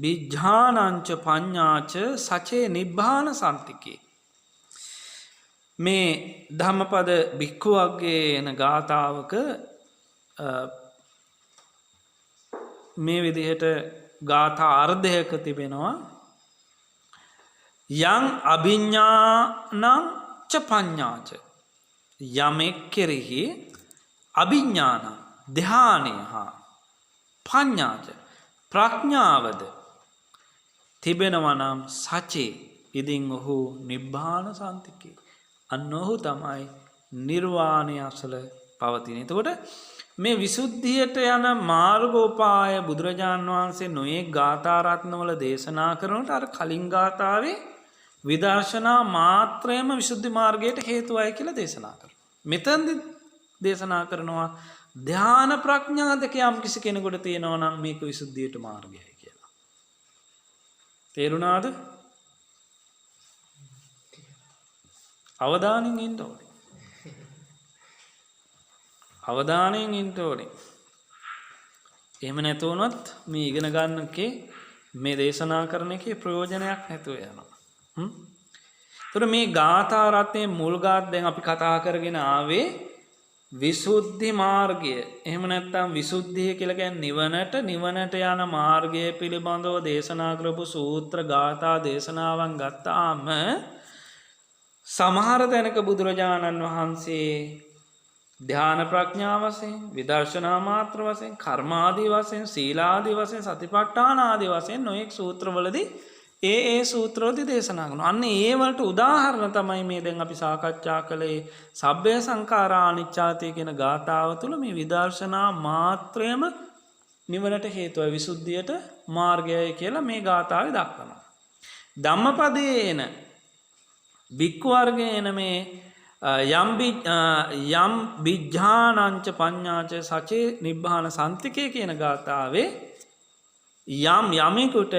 විඥානංච පඤ්ඤාච සචේ නිබ්බාන සම්තිකේ මේ ධම්මපද භික්ඛුවගේ එන ගාථාවක මේ විදිහට ගාථා අර්ධයක තිබෙනවා යං අභිඥානං ච පඤ්ඤාච යමෙක් කෙරෙහි අභිඥාන ධානය හා පඤ්ඤාච ප්‍රඥාවද තිබෙනවා නම් සචේ ඉදින් ඔහු නිබ්බාන සන්තිකේ අන්න ඔහු තමයි නිර්වාණය අසල පවතින. එතකොට මේ විසුද්ධියට යන මාර්ගෝපාය බුදුරජාණන් වහන්සේ නොයේ ගාථා රත්නවල දේශනා කරනට අර කලින් ගාථාවේ විදර්ශනා මාත්‍රයම විසුද්ධි මාර්ගයට හේතුවයි කියලා දේශනා කරනවා. මෙතනදි දේශනා කරනවා ධ්‍යාන ප්‍රඥා දෙක යම් කිසි කෙනෙකුට තියෙනවා නම් මේක විසුද්ධියට මාර්ගයයි කියලා. තේරුණාද? අවධානයෙන් ඉන්න ඕනේ. අවධානයෙන් ඉන්න ඕනේ. එහෙම නැතුවනොත් මේ ඉගෙන ගන්න එකේ මේ දේශනා කරන එකේ ප්‍රයෝජනයක් නැතුව යනවා. එතකොට මේ ගාථා රත්නයේ මුල් ගාථා දැන් අපි කතා කරගෙන ආවේ විසුද්ධි මාර්ගය. එහෙම නැත්නම් විසුද්ධිය කියලා කියන්නේ නිවනට යන මාර්ගය පිළිබඳව දේශනා කරපු සූත්‍ර ගාථා දේශනාවන් ගත්තාම සමහර තැනක බුදුරජාණන් වහන්සේ ධ්‍යාන ප්‍රඥා වශයෙන් විදර්ශනා මාත්‍ර වශයෙන් කර්මාදී වශයෙන් සීලාදී වශයෙන් සතිපට්ඨාන ආදී වශයෙන් නොඑක් සූත්‍රවලදී ඒ සූත්‍රවලදී දේශනා කරනවා. අන්න ඒ වලට උදාහරණ තමයි මේ දැන් අපි සාකච්ඡා කළේ සබ්බය සංඛාරා අනිච්චාති කියන ගාථාව තුළ මේ විදර්ශනා මාත්‍රයම නිවනට හේතුවයි විසුද්ධියට මාර්ගයයි කියලා මේ ගාථාවේ දක්වනවා. ධම්මපදයේන භික්ඛු වර්ගයේන මේ යම් විඥානංච පඤ්ඤාච සචේ නිබ්බාන සම්තිකේ කියන ගාථාවේ යමෙකුට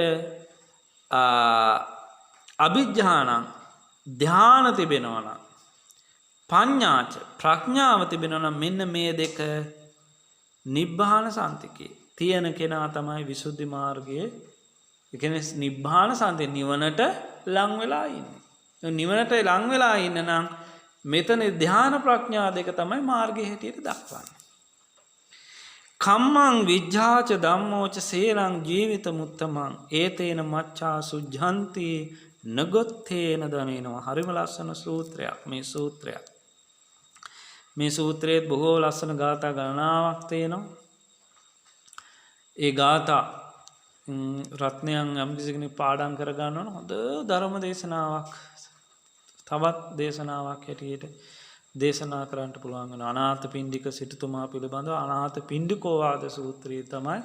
අභිඥානං ධ්‍යාන තිබෙනවා නම් පඤ්ඤාච ප්‍රඥාව තිබෙනවා නම් මෙන්න මේ දෙක නිබ්බාන සම්තිකේ තියෙන කෙනා තමයි විසුද්ධි මාර්ගයේ ඒ කියන්නේ නිබ්බාන සම්තිකේ නිවනට ලං වෙලා ඉන්නේ. නිවනට ලං වෙලා ඉන්න නම් මෙතන ධ්‍යාන ප්‍රඥා දෙක තමයි මාර්ගයේ හැටියට දක්වන්නේ. කම්මං විජ්ජාච ධම්මෝච සේරං ජීවිත මුත්තමං ඒතේන මච්ඡා සුද්ධන්ති නගොත්තේන දනේනවා. හරිම ලස්සන සූත්‍රයක් මේ සූත්‍රයක්. මේ සූත්‍රයේ බොහෝ ලස්සන ගාථා ගණනාවක් තියෙනවා. ඒ ගාථා රත්නයන් යම් කිසි කෙනෙක් පාඩම් කර ගන්න ඕන හොඳ ධර්ම දේශනාවක් තවත් දේශනාවක් හැටියට දේශනා කරන්න පුළුවන් වෙන අනාථපිණ්ඩික සිටුතුමා පිළිබඳව අනාථපිණ්ඩිකෝවාද සූත්‍රය තමයි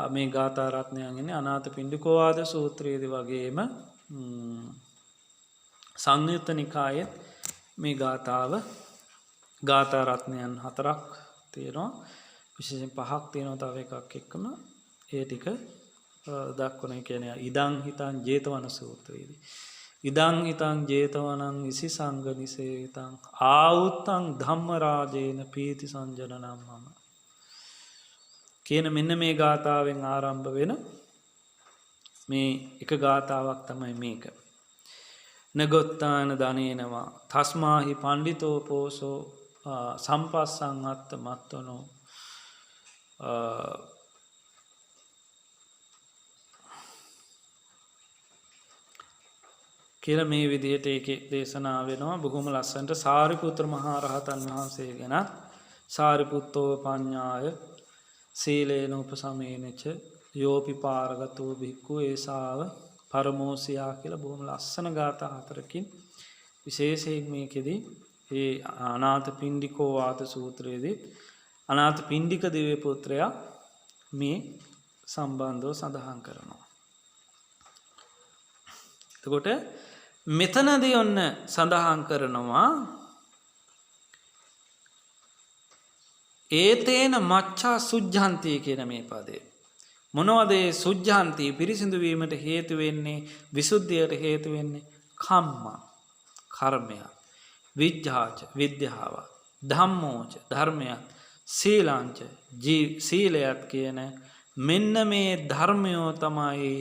මේ ගාථා රත්නයන් ඉන්නේ. අනාථපිණ්ඩිකෝවාද සූත්‍රයේදී වගේම සංයුත්ත නිකායේ මේ ගාථාව ගාථා රත්නයන් 4ක් තියෙනවා. විශේෂයෙන් 5ක් තියෙනවා තව එකක් එක්කම. ඒ ටික දක්වන කියන්නේ ඉදං හිතං ජේතවන සූත්‍රයේදී. ඉදං හිතං ජේතවනං විසිසංග නිසේතං ආවුත්තං ධම්මරාජේන පීති සංජනනම් මම. කියන මෙන්න මේ ගාථාවෙන් ආරම්භ වෙන මේ එක ගාථාවක් තමයි මේක. නගොත්තාන ධනේනවා තස්මාහි පණ්ඩිතෝ පෝසෝ සම්පස්සං අත්ත මත්තනෝ කියලා මේ විදිහට ඒකේ දේශනා වෙනවා. බොහොම ලස්සනට සාරිපුත්‍ර මහ රහතන් වහන්සේ ගැන සාරිපුත්තෝ පඤ්ඤාය සීලේන උපසමේනච යෝපි පාරගතෝ භික්ඛු ඒසාව පරමෝසියා කියලා බොහොම ලස්සන ගාථා 4කින් විශේෂයෙන් මේකෙදී ඒ අනාථපිණ්ඩිකෝ වාත සූත්‍රයේදී අනාථපිණ්ඩික දිව්‍ය පුත්‍රයා මේ සම්බන්ධව සඳහන් කරනවා. එතකොට මෙතනදී ඔන්න සඳහන් කරනවා ඒතේන මච්ඡා සුජ්ජන්ති කියන මේ පදේ. මොනවද ඒ සුජ්ජන්ති පිරිසිදු වීමට හේතු වෙන්නේ විසුද්ධියට හේතු වෙන්නේ කම්ම කර්මය විජ්ජාච විද්‍යාව ධම්මෝච ධර්මයක් සීලාංච සීලයක් කියන මෙන්න මේ ධර්මයෝ තමයි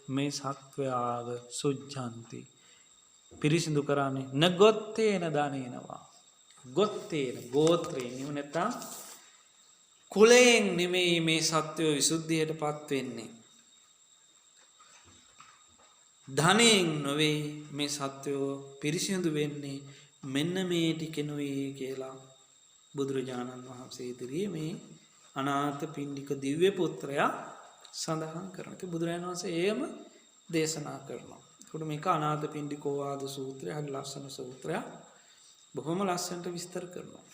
මේ සත්වයාව සුජ්ජන්ති පිරිසිදු කරන්නේ නගොත්තේන දනේනවා ගොත්තේන ගෝත්‍රයෙන් නෙව නැත්නම් කුලයෙන් නෙමෙයි මේ සත්වයෝ විසුද්ධියට පත් වෙන්නේ ධනයෙන් නොවේ මේ සත්වයෝ පිරිසිදු වෙන්නේ මෙන්න මේ ටිකෙනුයි කියලා බුදුරජාණන් වහන්සේ ඉදිරියේ මේ අනාථපිණ්ඩික දිව්‍ය පුත්‍රයා සඳහන් කරනවා. බුදුරජාණන් වහන්සේ එයම දේශනා කරනවා. ඒකට මේක අනාථපිණ්ඩිකෝ ආද සූත්‍රය හරි ලස්සන සූත්‍රයක්. බොහොම ලස්සනට විස්තර කරනවා.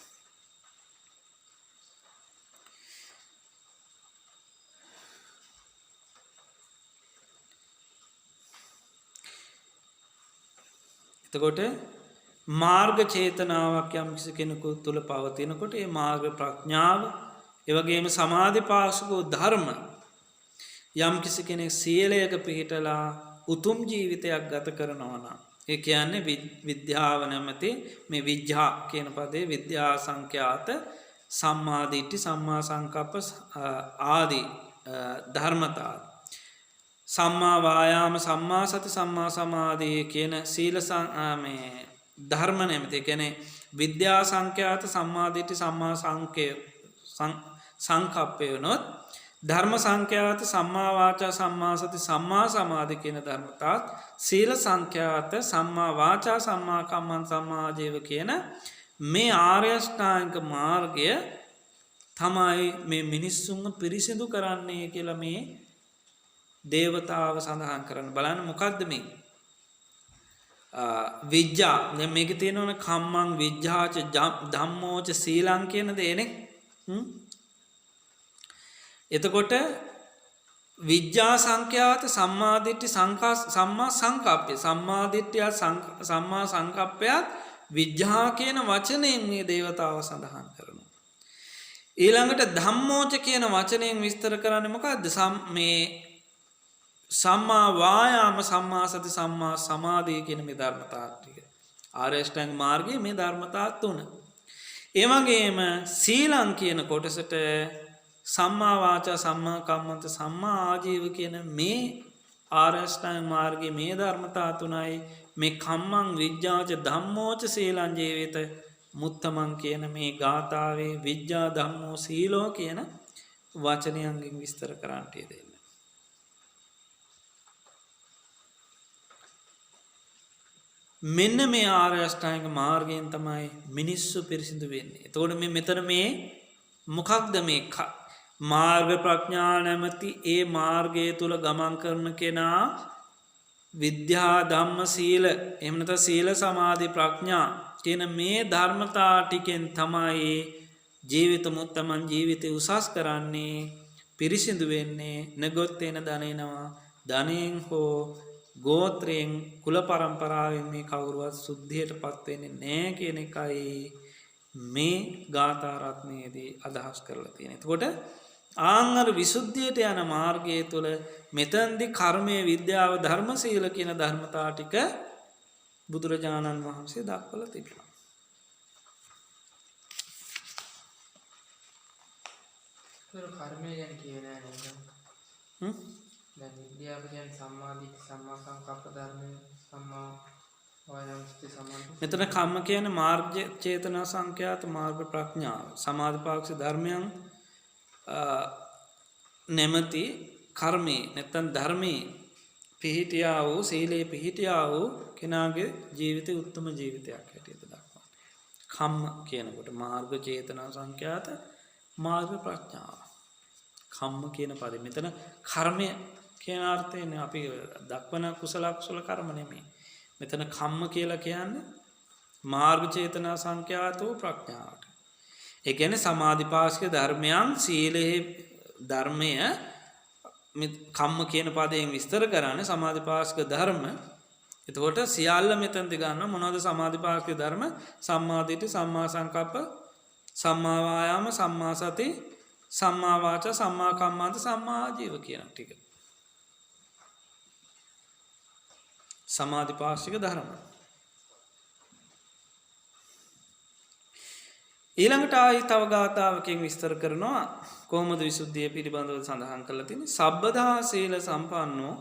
එතකොට මාර්ග චේතනාවක් යම් කිසි කෙනෙකු තුළ පවතිනකොට ඒ මාර්ග ප්‍රඥාව ඒ වගේම සමාධි පාසුකෝ ධර්ම යම් කිසි කෙනෙක් සීලයක පිහිටලා උතුම් ජීවිතයක් ගත කරනවා නම් ඒ කියන්නේ විද්‍යාව නැමැති මේ විඥා කියන පදේ විද්‍යා සංඛ්‍යාත සම්මා දිට්ඨි සම්මා සංකප්ප ආදී ධර්මතා සම්මා වායාම සම්මා සති සම්මා සමාධි කියන සීල මේ ධර්ම නැමැති කියන්නේ විද්‍යා සංඛ්‍යාත සම්මා දිට්ඨි සම්මා සංකප්පය වනොත් ධර්ම සංඛ්‍යාත සම්මා වාචා සම්මා සති සම්මා සමාධි කියන ධර්මතාත් සීල සංඛ්‍යාත සම්මා වාචා සම්මා කම්මන්ත සම්මා ආජීව කියන මේ ආර්ය අෂ්ටාංගික මාර්ගය තමයි මේ මිනිස්සුන්ව පිරිසිදු කරන්නේ කියලා මේ දේවතාව සඳහන් කරන්න. බලන්න මොකක්ද මේ විජ්ජා දැන් මේකේ තියෙනවනේ කම්මං විජ්ජාච ධම්මෝච සීලං කියන දේනේ. එතකොට විජ්ජා සංඛ්‍යාත සම්මාදිට්ඨි සම්මා සංකප්පය සම්මාදිට්ඨිය සම්මා සංකප්පයත් විජ්ජා කියන වචනයෙන් මේ දේවතාව සඳහන් කරනවා. ඊළඟට ධම්මෝච කියන වචනයෙන් විස්තර කරන්නේ මොකද්ද? මේ සම්මා වායාම සම්මා සති සම්මා සමාධිය කියන මේ ධර්මතා ටික. ආර්ය අෂ්ටාංග මාර්ගයේ මේ ධර්මතා තුන. ඒ වගේම සීලං කියන කොටසට සම්මා වාචා සම්මා කම්මන්ත සම්මා ආජීව කියන මේ ආර්ය අෂ්ටාංග මාර්ගයේ මේ ධර්මතා තුනයි මේ කම්මං විජ්ජාච ධම්මෝච සීලං ජීවිත මුත්තමන් කියන මේ ගාථාවේ විජ්ජා ධම්මෝ සීලෝ කියන වචනයන්ගෙන් විස්තර කරන්නට යෙදෙන්නේ. මෙන්න මේ ආර්ය අෂ්ටාංගික මාර්ගයෙන් තමයි මිනිස්සු පිරිසිදු වෙන්නේ. එතකොට මේ මෙතන මේ මොකක්ද මේ මාර්ග ප්‍රඥා නැමැති ඒ මාර්ගය තුල ගමන් කරන කෙනා විද්‍යා ධම්ම සීල එහෙම නැත්නම් සීල සමාධි ප්‍රඥා කියන මේ ධර්මතා ටිකෙන් තමයි ජීවිත මුත්තමන් ජීවිතේ උසස් කරන්නේ පිරිසිදු වෙන්නේ නගොත්තේන ධනේනවා ධනෙන් හෝ ගෝත්‍රයෙන් කුල පරම්පරාවෙන් මේ කවුරුවත් සුද්ධියට පත් වෙන්නේ නැහැ කියන එකයි මේ ගාථා රත්නයේදී අදහස් කරලා තියෙනවා. එතකොට ආංගර විසුද්ධියට යන මාර්ගය තුළ මෙතෙන්දි කර්මය, විද්‍යාව, ධර්ම, සීල කියන ධර්මතා ටික බුදුරජාණන් වහන්සේ දක්වලා තිබෙනවා. කර්මය ගැන කියවේ නෑ නේද? දැන් විද්‍යාව කියන්නේ සම්මාදිට්ඨි, සම්මා සංකප්ප ධර්මය, සම්මා වායාම සති සමාධි. මෙතන කම්ම කියන්නේ මාර්ග චේතනා සංඛ්‍යාත මාර්ග ප්‍රඥාව. සමාධිපාක්ෂ ධර්මයන් නැමැති කර්මේ නැත්නම් ධර්මයේ පිහිටියා වූ, සීලේ පිහිටියා වූ කෙනාගේ ජීවිතය උත්තම ජීවිතයක් හැටියට දක්වනවා. කම්ම කියනකොට මාර්ග චේතනා සංඛ්‍යාත මාර්ග ප්‍රඥාව. කම්ම කියන පදෙ මෙතන කර්මය කියන අර්ථයෙන් අපි දක්වන කුසල අකුසල කර්ම නෙමෙයි. මෙතන කම්ම කියලා කියන්නේ මාර්ග චේතනා සංඛ්‍යාතෝ ප්‍රඥාවට. ඒ කියන්නේ සමාධිපාක්ෂික ධර්මයන්, සීලේ ධර්මය කම්ම කියන පදයෙන් විස්තර කරන්නේ සමාධිපාක්ෂික ධර්ම. එතකොට සියල්ල මෙතනදි ගන්න මොනවද සමාධිපාක්ෂික ධර්ම? සම්මා දිට්ඨි, සම්මා සංකප්ප, සම්මා වායාම, සම්මා සති, සම්මා වාචා, සම්මා කම්මන්ත, සම්මා ආජීව කියන ටික. සමාධිපාක්ෂික ධර්ම. ඊළඟට ආයි තව ගාථාවකින් විස්තර කරනවා කොහොමද විසුද්ධිය පිළිබඳව සඳහන් කරලා තියෙන්නේ. සබ්බදා සීල සම්පන්නෝ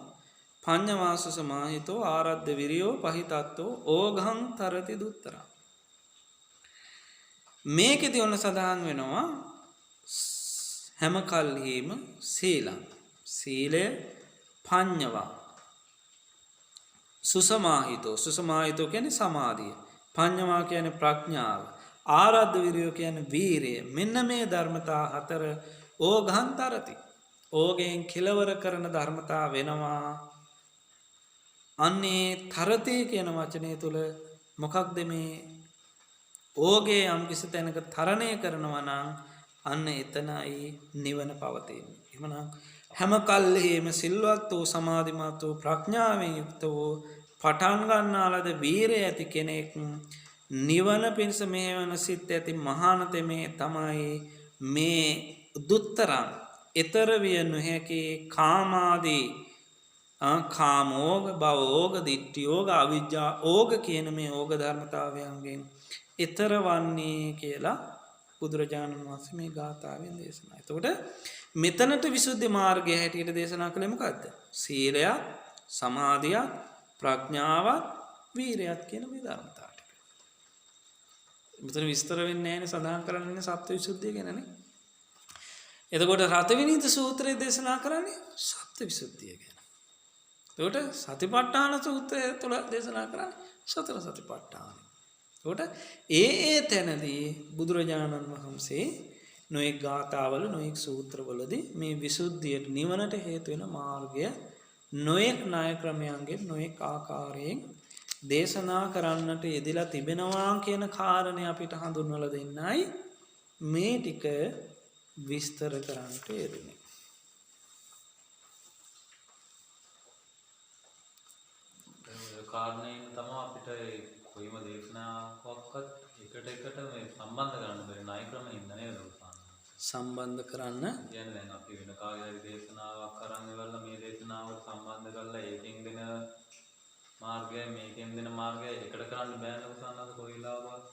පඤ්ඤවාස සමාහිතෝ ආරද්ධ විරියෝ පහිතත්තෝ ඕඝං තරති දුත්තරං. මේකෙදී ඔන්න සඳහන් වෙනවා හැම කල්හිම සීලං, සීලය පඤ්ඤවා සුසමාහිතෝ, සුසමාහිතෝ කියන්නේ සමාධිය, පඤ්ඤවා කියන්නේ ප්‍රඥාව, ආරද්ධ විරියෝ කියන්නේ වීරිය. මෙන්න මේ ධර්මතා හතර ඕඝං තරති, ඕගෙන් කෙලවර කරන ධර්මතා වෙනවා. අන්නේ තරති කියන වචනය තුල මොකක්ද මේ ඕගේ යම් කිසි තැනක තරණය කරනවා නම් අන්න එතනයි නිවන පවතින්නේ. එහෙමනම් හැම කල්හිම සිල්වත් වූ, සමාධිමත් වූ, ප්‍රඥාවෙන් යුක්ත වූ, පටන් ගන්නාලද වීරිය ඇති කෙනෙක් නිවන පිණිස මෙහෙවන සිත් ඇති මහානතමේ තමයි මේ දුත්තරං, ඊතර විය නොහැකි කාමාදී කාමෝග, භවෝග, දිට්ඨියෝග, අවිජ්ජා ඕග කියන මේ ඕග ධර්මතාවයන්ගෙන් ඊතර වන්නේ කියලා බුදුරජාණන් වහන්සේ මේ ගාථාවෙන් දේශනා. එතකොට මෙතනට විසුද්ධි මාර්ගය හැටියට දේශනා කළේ මොකද්ද? සීලය, සමාධිය, ප්‍රඥාව, වීරයත් කියන මේ ධර්මතා ටික. මෙතන විස්තර වෙන්නේ නැහැ නේ, සඳහන් කරන්නේ සත්‍ය විසුද්ධිය ගැනනේ. එතකොට රතවිනීත සූත්‍රයේ දේශනා කරන්නේ සත්‍ය විසුද්ධිය ගැන. එතකොට සතිපට්ඨාන සූත්‍රය තුළ දේශනා කරන්නේ සතර සතිපට්ඨාන. එතකොට ඒ තැනදී බුදුරජාණන් වහන්සේ නොයෙක් ගාථාවල, නොයෙක් සූත්‍රවලදී මේ විසුද්ධියට, නිවනට හේතු වෙන මාර්ගය නොයෙක් ණය ක්‍රමයන්ගෙන්, නොයෙක් ආකාරයෙන් දේශනා කරන්නට යෙදලා තිබෙනවා කියන කාරණේ අපිට හඳුන්වලා දෙන්නයි මේ ටික විස්තර කරන්නට යෙදුනේ. කාරණයෙන් තමයි අපිට කොයිම දේශනාවක්වත් එකට මේ සම්බන්ධ කරන්න බැරි ණය ක්‍රමයෙන් නේද උසන්න. සම්බන්ධ කරන්න කියන්නේ දැන් අපි වෙන කාගේ හරි දේශනාවක් කරන් ඉවරලා මේ දේශනාවට සම්බන්ධ කරලා ඒකෙන් දෙන මාර්ගය මේකෙන් දෙන මාර්ගය එකට කරන්න බෑනේ උසන්නද කොයිලාවත්.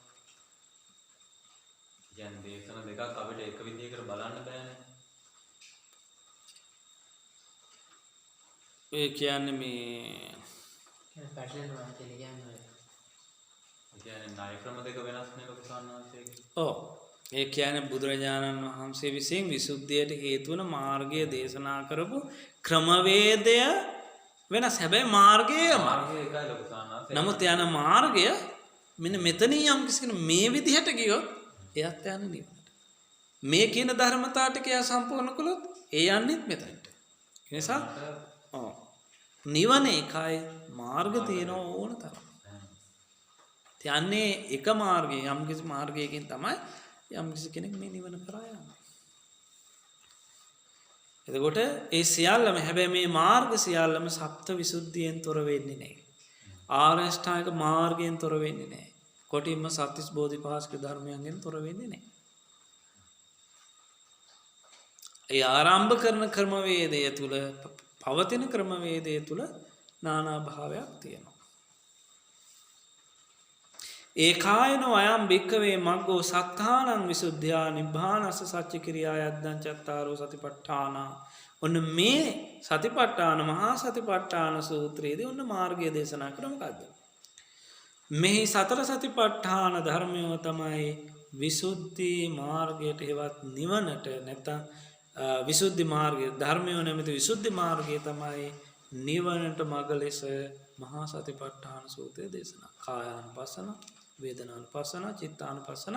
කියන්නේ දේශන දෙකක් අපිට එක විදිහකට බලන්න බෑනේ. ඒ කියන්නේ මේ පැටලෙනවා කියලා කියන්නේ. කියන්නේ ණය ක්‍රම දෙක වෙනස් නේ ලොකුසන්නාංශයේ. ඔව්. ඒ කියන්නේ බුදුරජාණන් වහන්සේ විසින් විසුද්ධියට හේතු වන මාර්ගය දේශනා කරපු ක්‍රමවේදය වෙනස්. හැබැයි මාර්ගයම එකයි ලොකුසන්නාංශය. නමුත් යන මාර්ගය මෙන්න මෙතනින් යම් කිසි කෙනෙක් මේ විදිහට ගියොත් එයත් යන්නේ නිවනට. මේ කියන ධර්මතාව ටික එයා සම්පූර්ණ කළොත් ඒ යන්නේත් මෙතනට. ඒ නිසා නිවන එකයි, මාර්ග තියෙන ඕන තරම්. යන්නේ එක මාර්ගය, යම් කිසි මාර්ගයකින් තමයි යම් කිසි කෙනෙක් මේ නිවන කරා යන්නේ. එතකොට ඒ සියල්ලම, හැබැයි මේ මාර්ග සියල්ලම සප්ත විසුද්ධියෙන් තොර වෙන්නේ නැහැ. ආර්ය අෂ්ටාංගික මාර්ගයෙන් තොර වෙන්නේ නැහැ. කොටින්ම සත්‍තිස් බෝධිපාක්ෂික ධර්මයන්ගෙන් තොර වෙන්නේ නැහැ. ඒ ආරම්භ කරන ක්‍රමවේදය තුල පවතින ක්‍රමවේදය තුල නානා භාවයක් තියෙනවා. ඒකායන වයම් භික්කවේ මග්ගෝ සත්තානං විසුද්ධියා නිබ්බානස්ස සච්ච කිරියා යද්දං චත්තාරෝ සතිපට්ඨාන. ඔන්න මේ සතිපට්ඨාන මහා සතිපට්ඨාන සූත්‍රයේදී ඔන්න මාර්ගය දේශනා කරන මොකද්ද? මෙහි සතර සතිපට්ඨාන ධර්මය තමයි විසුද්ධි මාර්ගයට හේවත් නිවනට නැත්නම් විසුද්ධි මාර්ගය ධර්මය නැමැති විසුද්ධි මාර්ගය තමයි නිවනට මඟ ලෙස මහා සතිපට්ඨාන සූත්‍රය දේශනා. කායානුපස්සන, වේදනානුපස්සන, චිත්තානුපස්සන,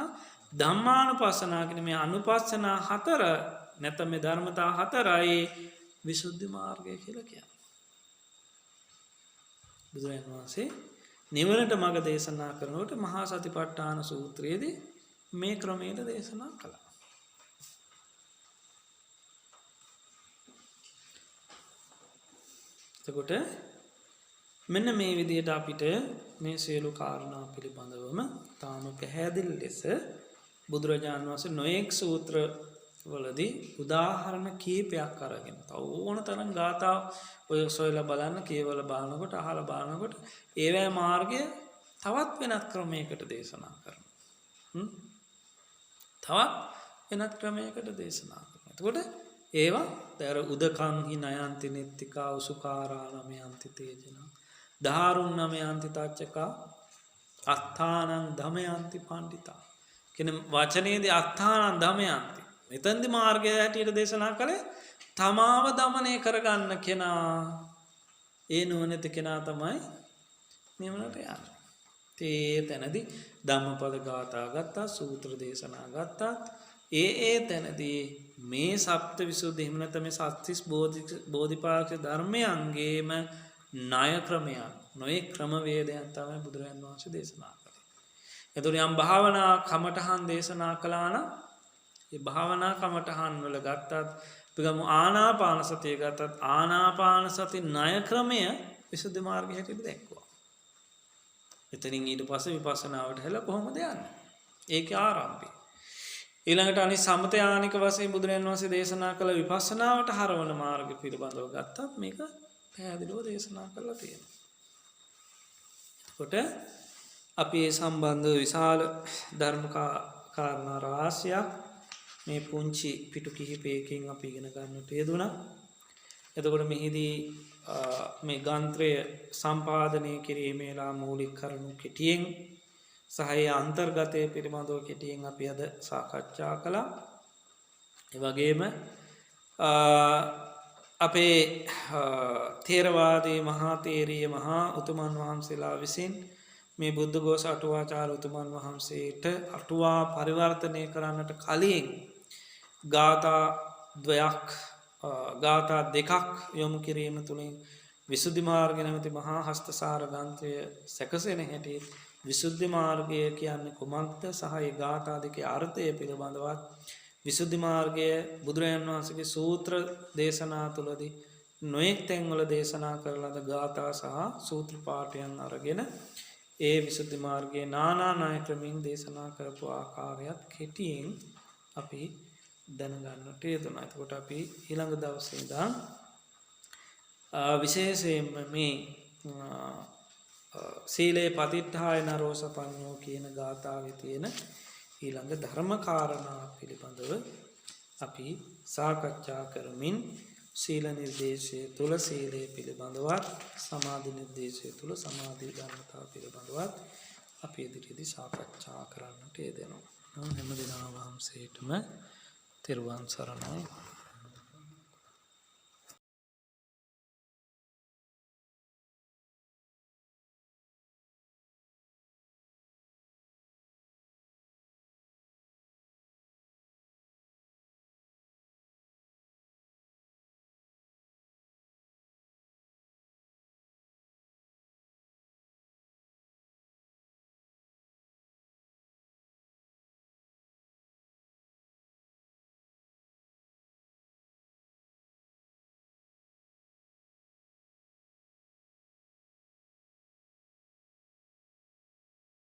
ධම්මානුපස්සන කියන මේ අනුපස්සන හතර නැත්නම් මේ ධර්මතා හතරයි විසුද්ධි මාර්ගය කියලා කියන්නේ. බුදුරජාණන් වහන්සේ නිවනට මඟ දේශනා කරනකොට මහා සතිපට්ඨාන සූත්‍රයේදී මේ ක්‍රමයට දේශනා කළා. එතකොට මෙන්න මේ විදිහට අපිට මේ සියලු කාරණා පිළිබඳවම තාම පැහැදිලි ලෙස බුදුරජාණන් වහන්සේ නොඑක් සූත්‍ර වලදී උදාහරණ කීපයක් අරගෙන තව ඕන තරම් ගාථා ඔය සොයලා බලන්න කියවලා බලනකොට අහලා බලනකොට ඒවැ මාර්ගය තවත් වෙනත් ක්‍රමයකට දේශනා කරනවා. තවත් වෙනත් ක්‍රමයකට දේශනා කරනවා. එතකොට ඒවා දර උදකංහි නයන්ති නිත්තිකා උසුකාරා නමයන්ති තේජනා ධාරුන් නමයන්ති තච්චකා අත්ථානං දමයන්ති පණ්ඩිතා කියන වචනයේදී අත්ථානං දමයන්ති මෙතෙන්දි මාර්ගය හැටියට දේශනා කළේ තමාව දමනය කරගන්න කෙනා ඒ නුවණැති කෙනා තමයි නිවනට යන්නේ. ඒ තැනදී ධම්මපද ගාථා ගත්තා සූත්‍ර දේශනා ගත්තා ඒ තැනදී මේ සප්ත විසුද්ධි එහෙම නැත්නම් මේ සත්‍තිස් බෝධිපාක්ෂික ධර්මයන්ගේම ණය ක්‍රමයන් නොයේ ක්‍රමවේදයන් තමයි බුදුරජාණන් වහන්සේ දේශනා කළේ. එතකොට යම් භාවනා කමඨහන් දේශනා කළා නම් ඒ භාවනා කමඨහන් වල ගත්තත් පිටගමු ආනාපාන සතිය ගත්තත් ආනාපාන සති ණය ක්‍රමය විසුද්ධි මාර්ගය හැටියට දැක්වුවා. එතනින් ඊට පස්සේ විපස්සනාවට හැල කොහොමද යන්නේ? ඒකේ ආරම්භය. ඊළඟට අනිත් සමතයානික වශයෙන් බුදුරජාණන් වහන්සේ දේශනා කළ විපස්සනාවට හරවන මාර්ග පිළිබඳව ගත්තත් මේක පැහැදිලිව දේශනා කරලා තියෙනවා. එතකොට අපි මේ සම්බන්ධ විශාල ධර්ම කාරණා රාශියක් මේ පුංචි පිටු කිහිපයකින් අපි ඉගෙන ගන්නට යෙදුණා. එතකොට මෙහිදී මේ ගාන්ත්‍රය සම්පාදනය කිරීමේලා මූලික කරුණු කෙටියෙන් සහය අන්තර්ගතය පිළිබඳව කෙටියෙන් අපි අද සාකච්ඡා කළා. ඒ වගේම අපේ ථේරවාදී මහා තේරීය මහා උතුමන් වහන්සේලා විසින් මේ බුද්ධඝෝෂ අටුවාචාර්ය උතුමන් වහන්සේට අටුවා පරිවර්තනය කරන්නට කලින් ගාථා දෙකක් යොමු කිරීම තුළින් විසුද්ධි මාර්ගය නැමැති මහා හස්තසාර ග්‍රන්ථය සැකසෙන හැටි විසුද්ධි මාර්ගය කියන්නේ කුමක්ද සහ ඒ ගාථා දෙකේ අර්ථය පිළිබඳවත් විසුද්ධි මාර්ගය බුදුරජාණන් වහන්සේගේ සූත්‍ර දේශනා තුළදී නොයෙක් තැන්වල දේශනා කරලද ගාථා සහ සූත්‍ර පාඨයන් අරගෙන ඒ විසුද්ධි මාර්ගයේ නානා ණය ක්‍රමින් දේශනා කරපු ආකාරයත් කෙටියෙන් අපි දැනගන්නට යෙදුණා. එතකොට අපි ඊළඟ දවසේ ඉඳන් විශේෂයෙන්ම මේ සීලේ පතිට්ඨාය නරෝසපන්නෝ කියන ගාථාවේ තියෙන ඊළඟ ධර්ම කාරණා පිළිබඳව අපි සාකච්ඡා කරමින් සීල නිර්දේශයේ තුල සීලය පිළිබඳවත් සමාධි නිර්දේශයේ තුල සමාධි ධර්මතාව පිළිබඳවත් අපි ඉදිරියේදී සාකච්ඡා කරන්නට යෙදෙනවා. හැම දිනම වහන්සේටම තෙරුවන් සරණයි.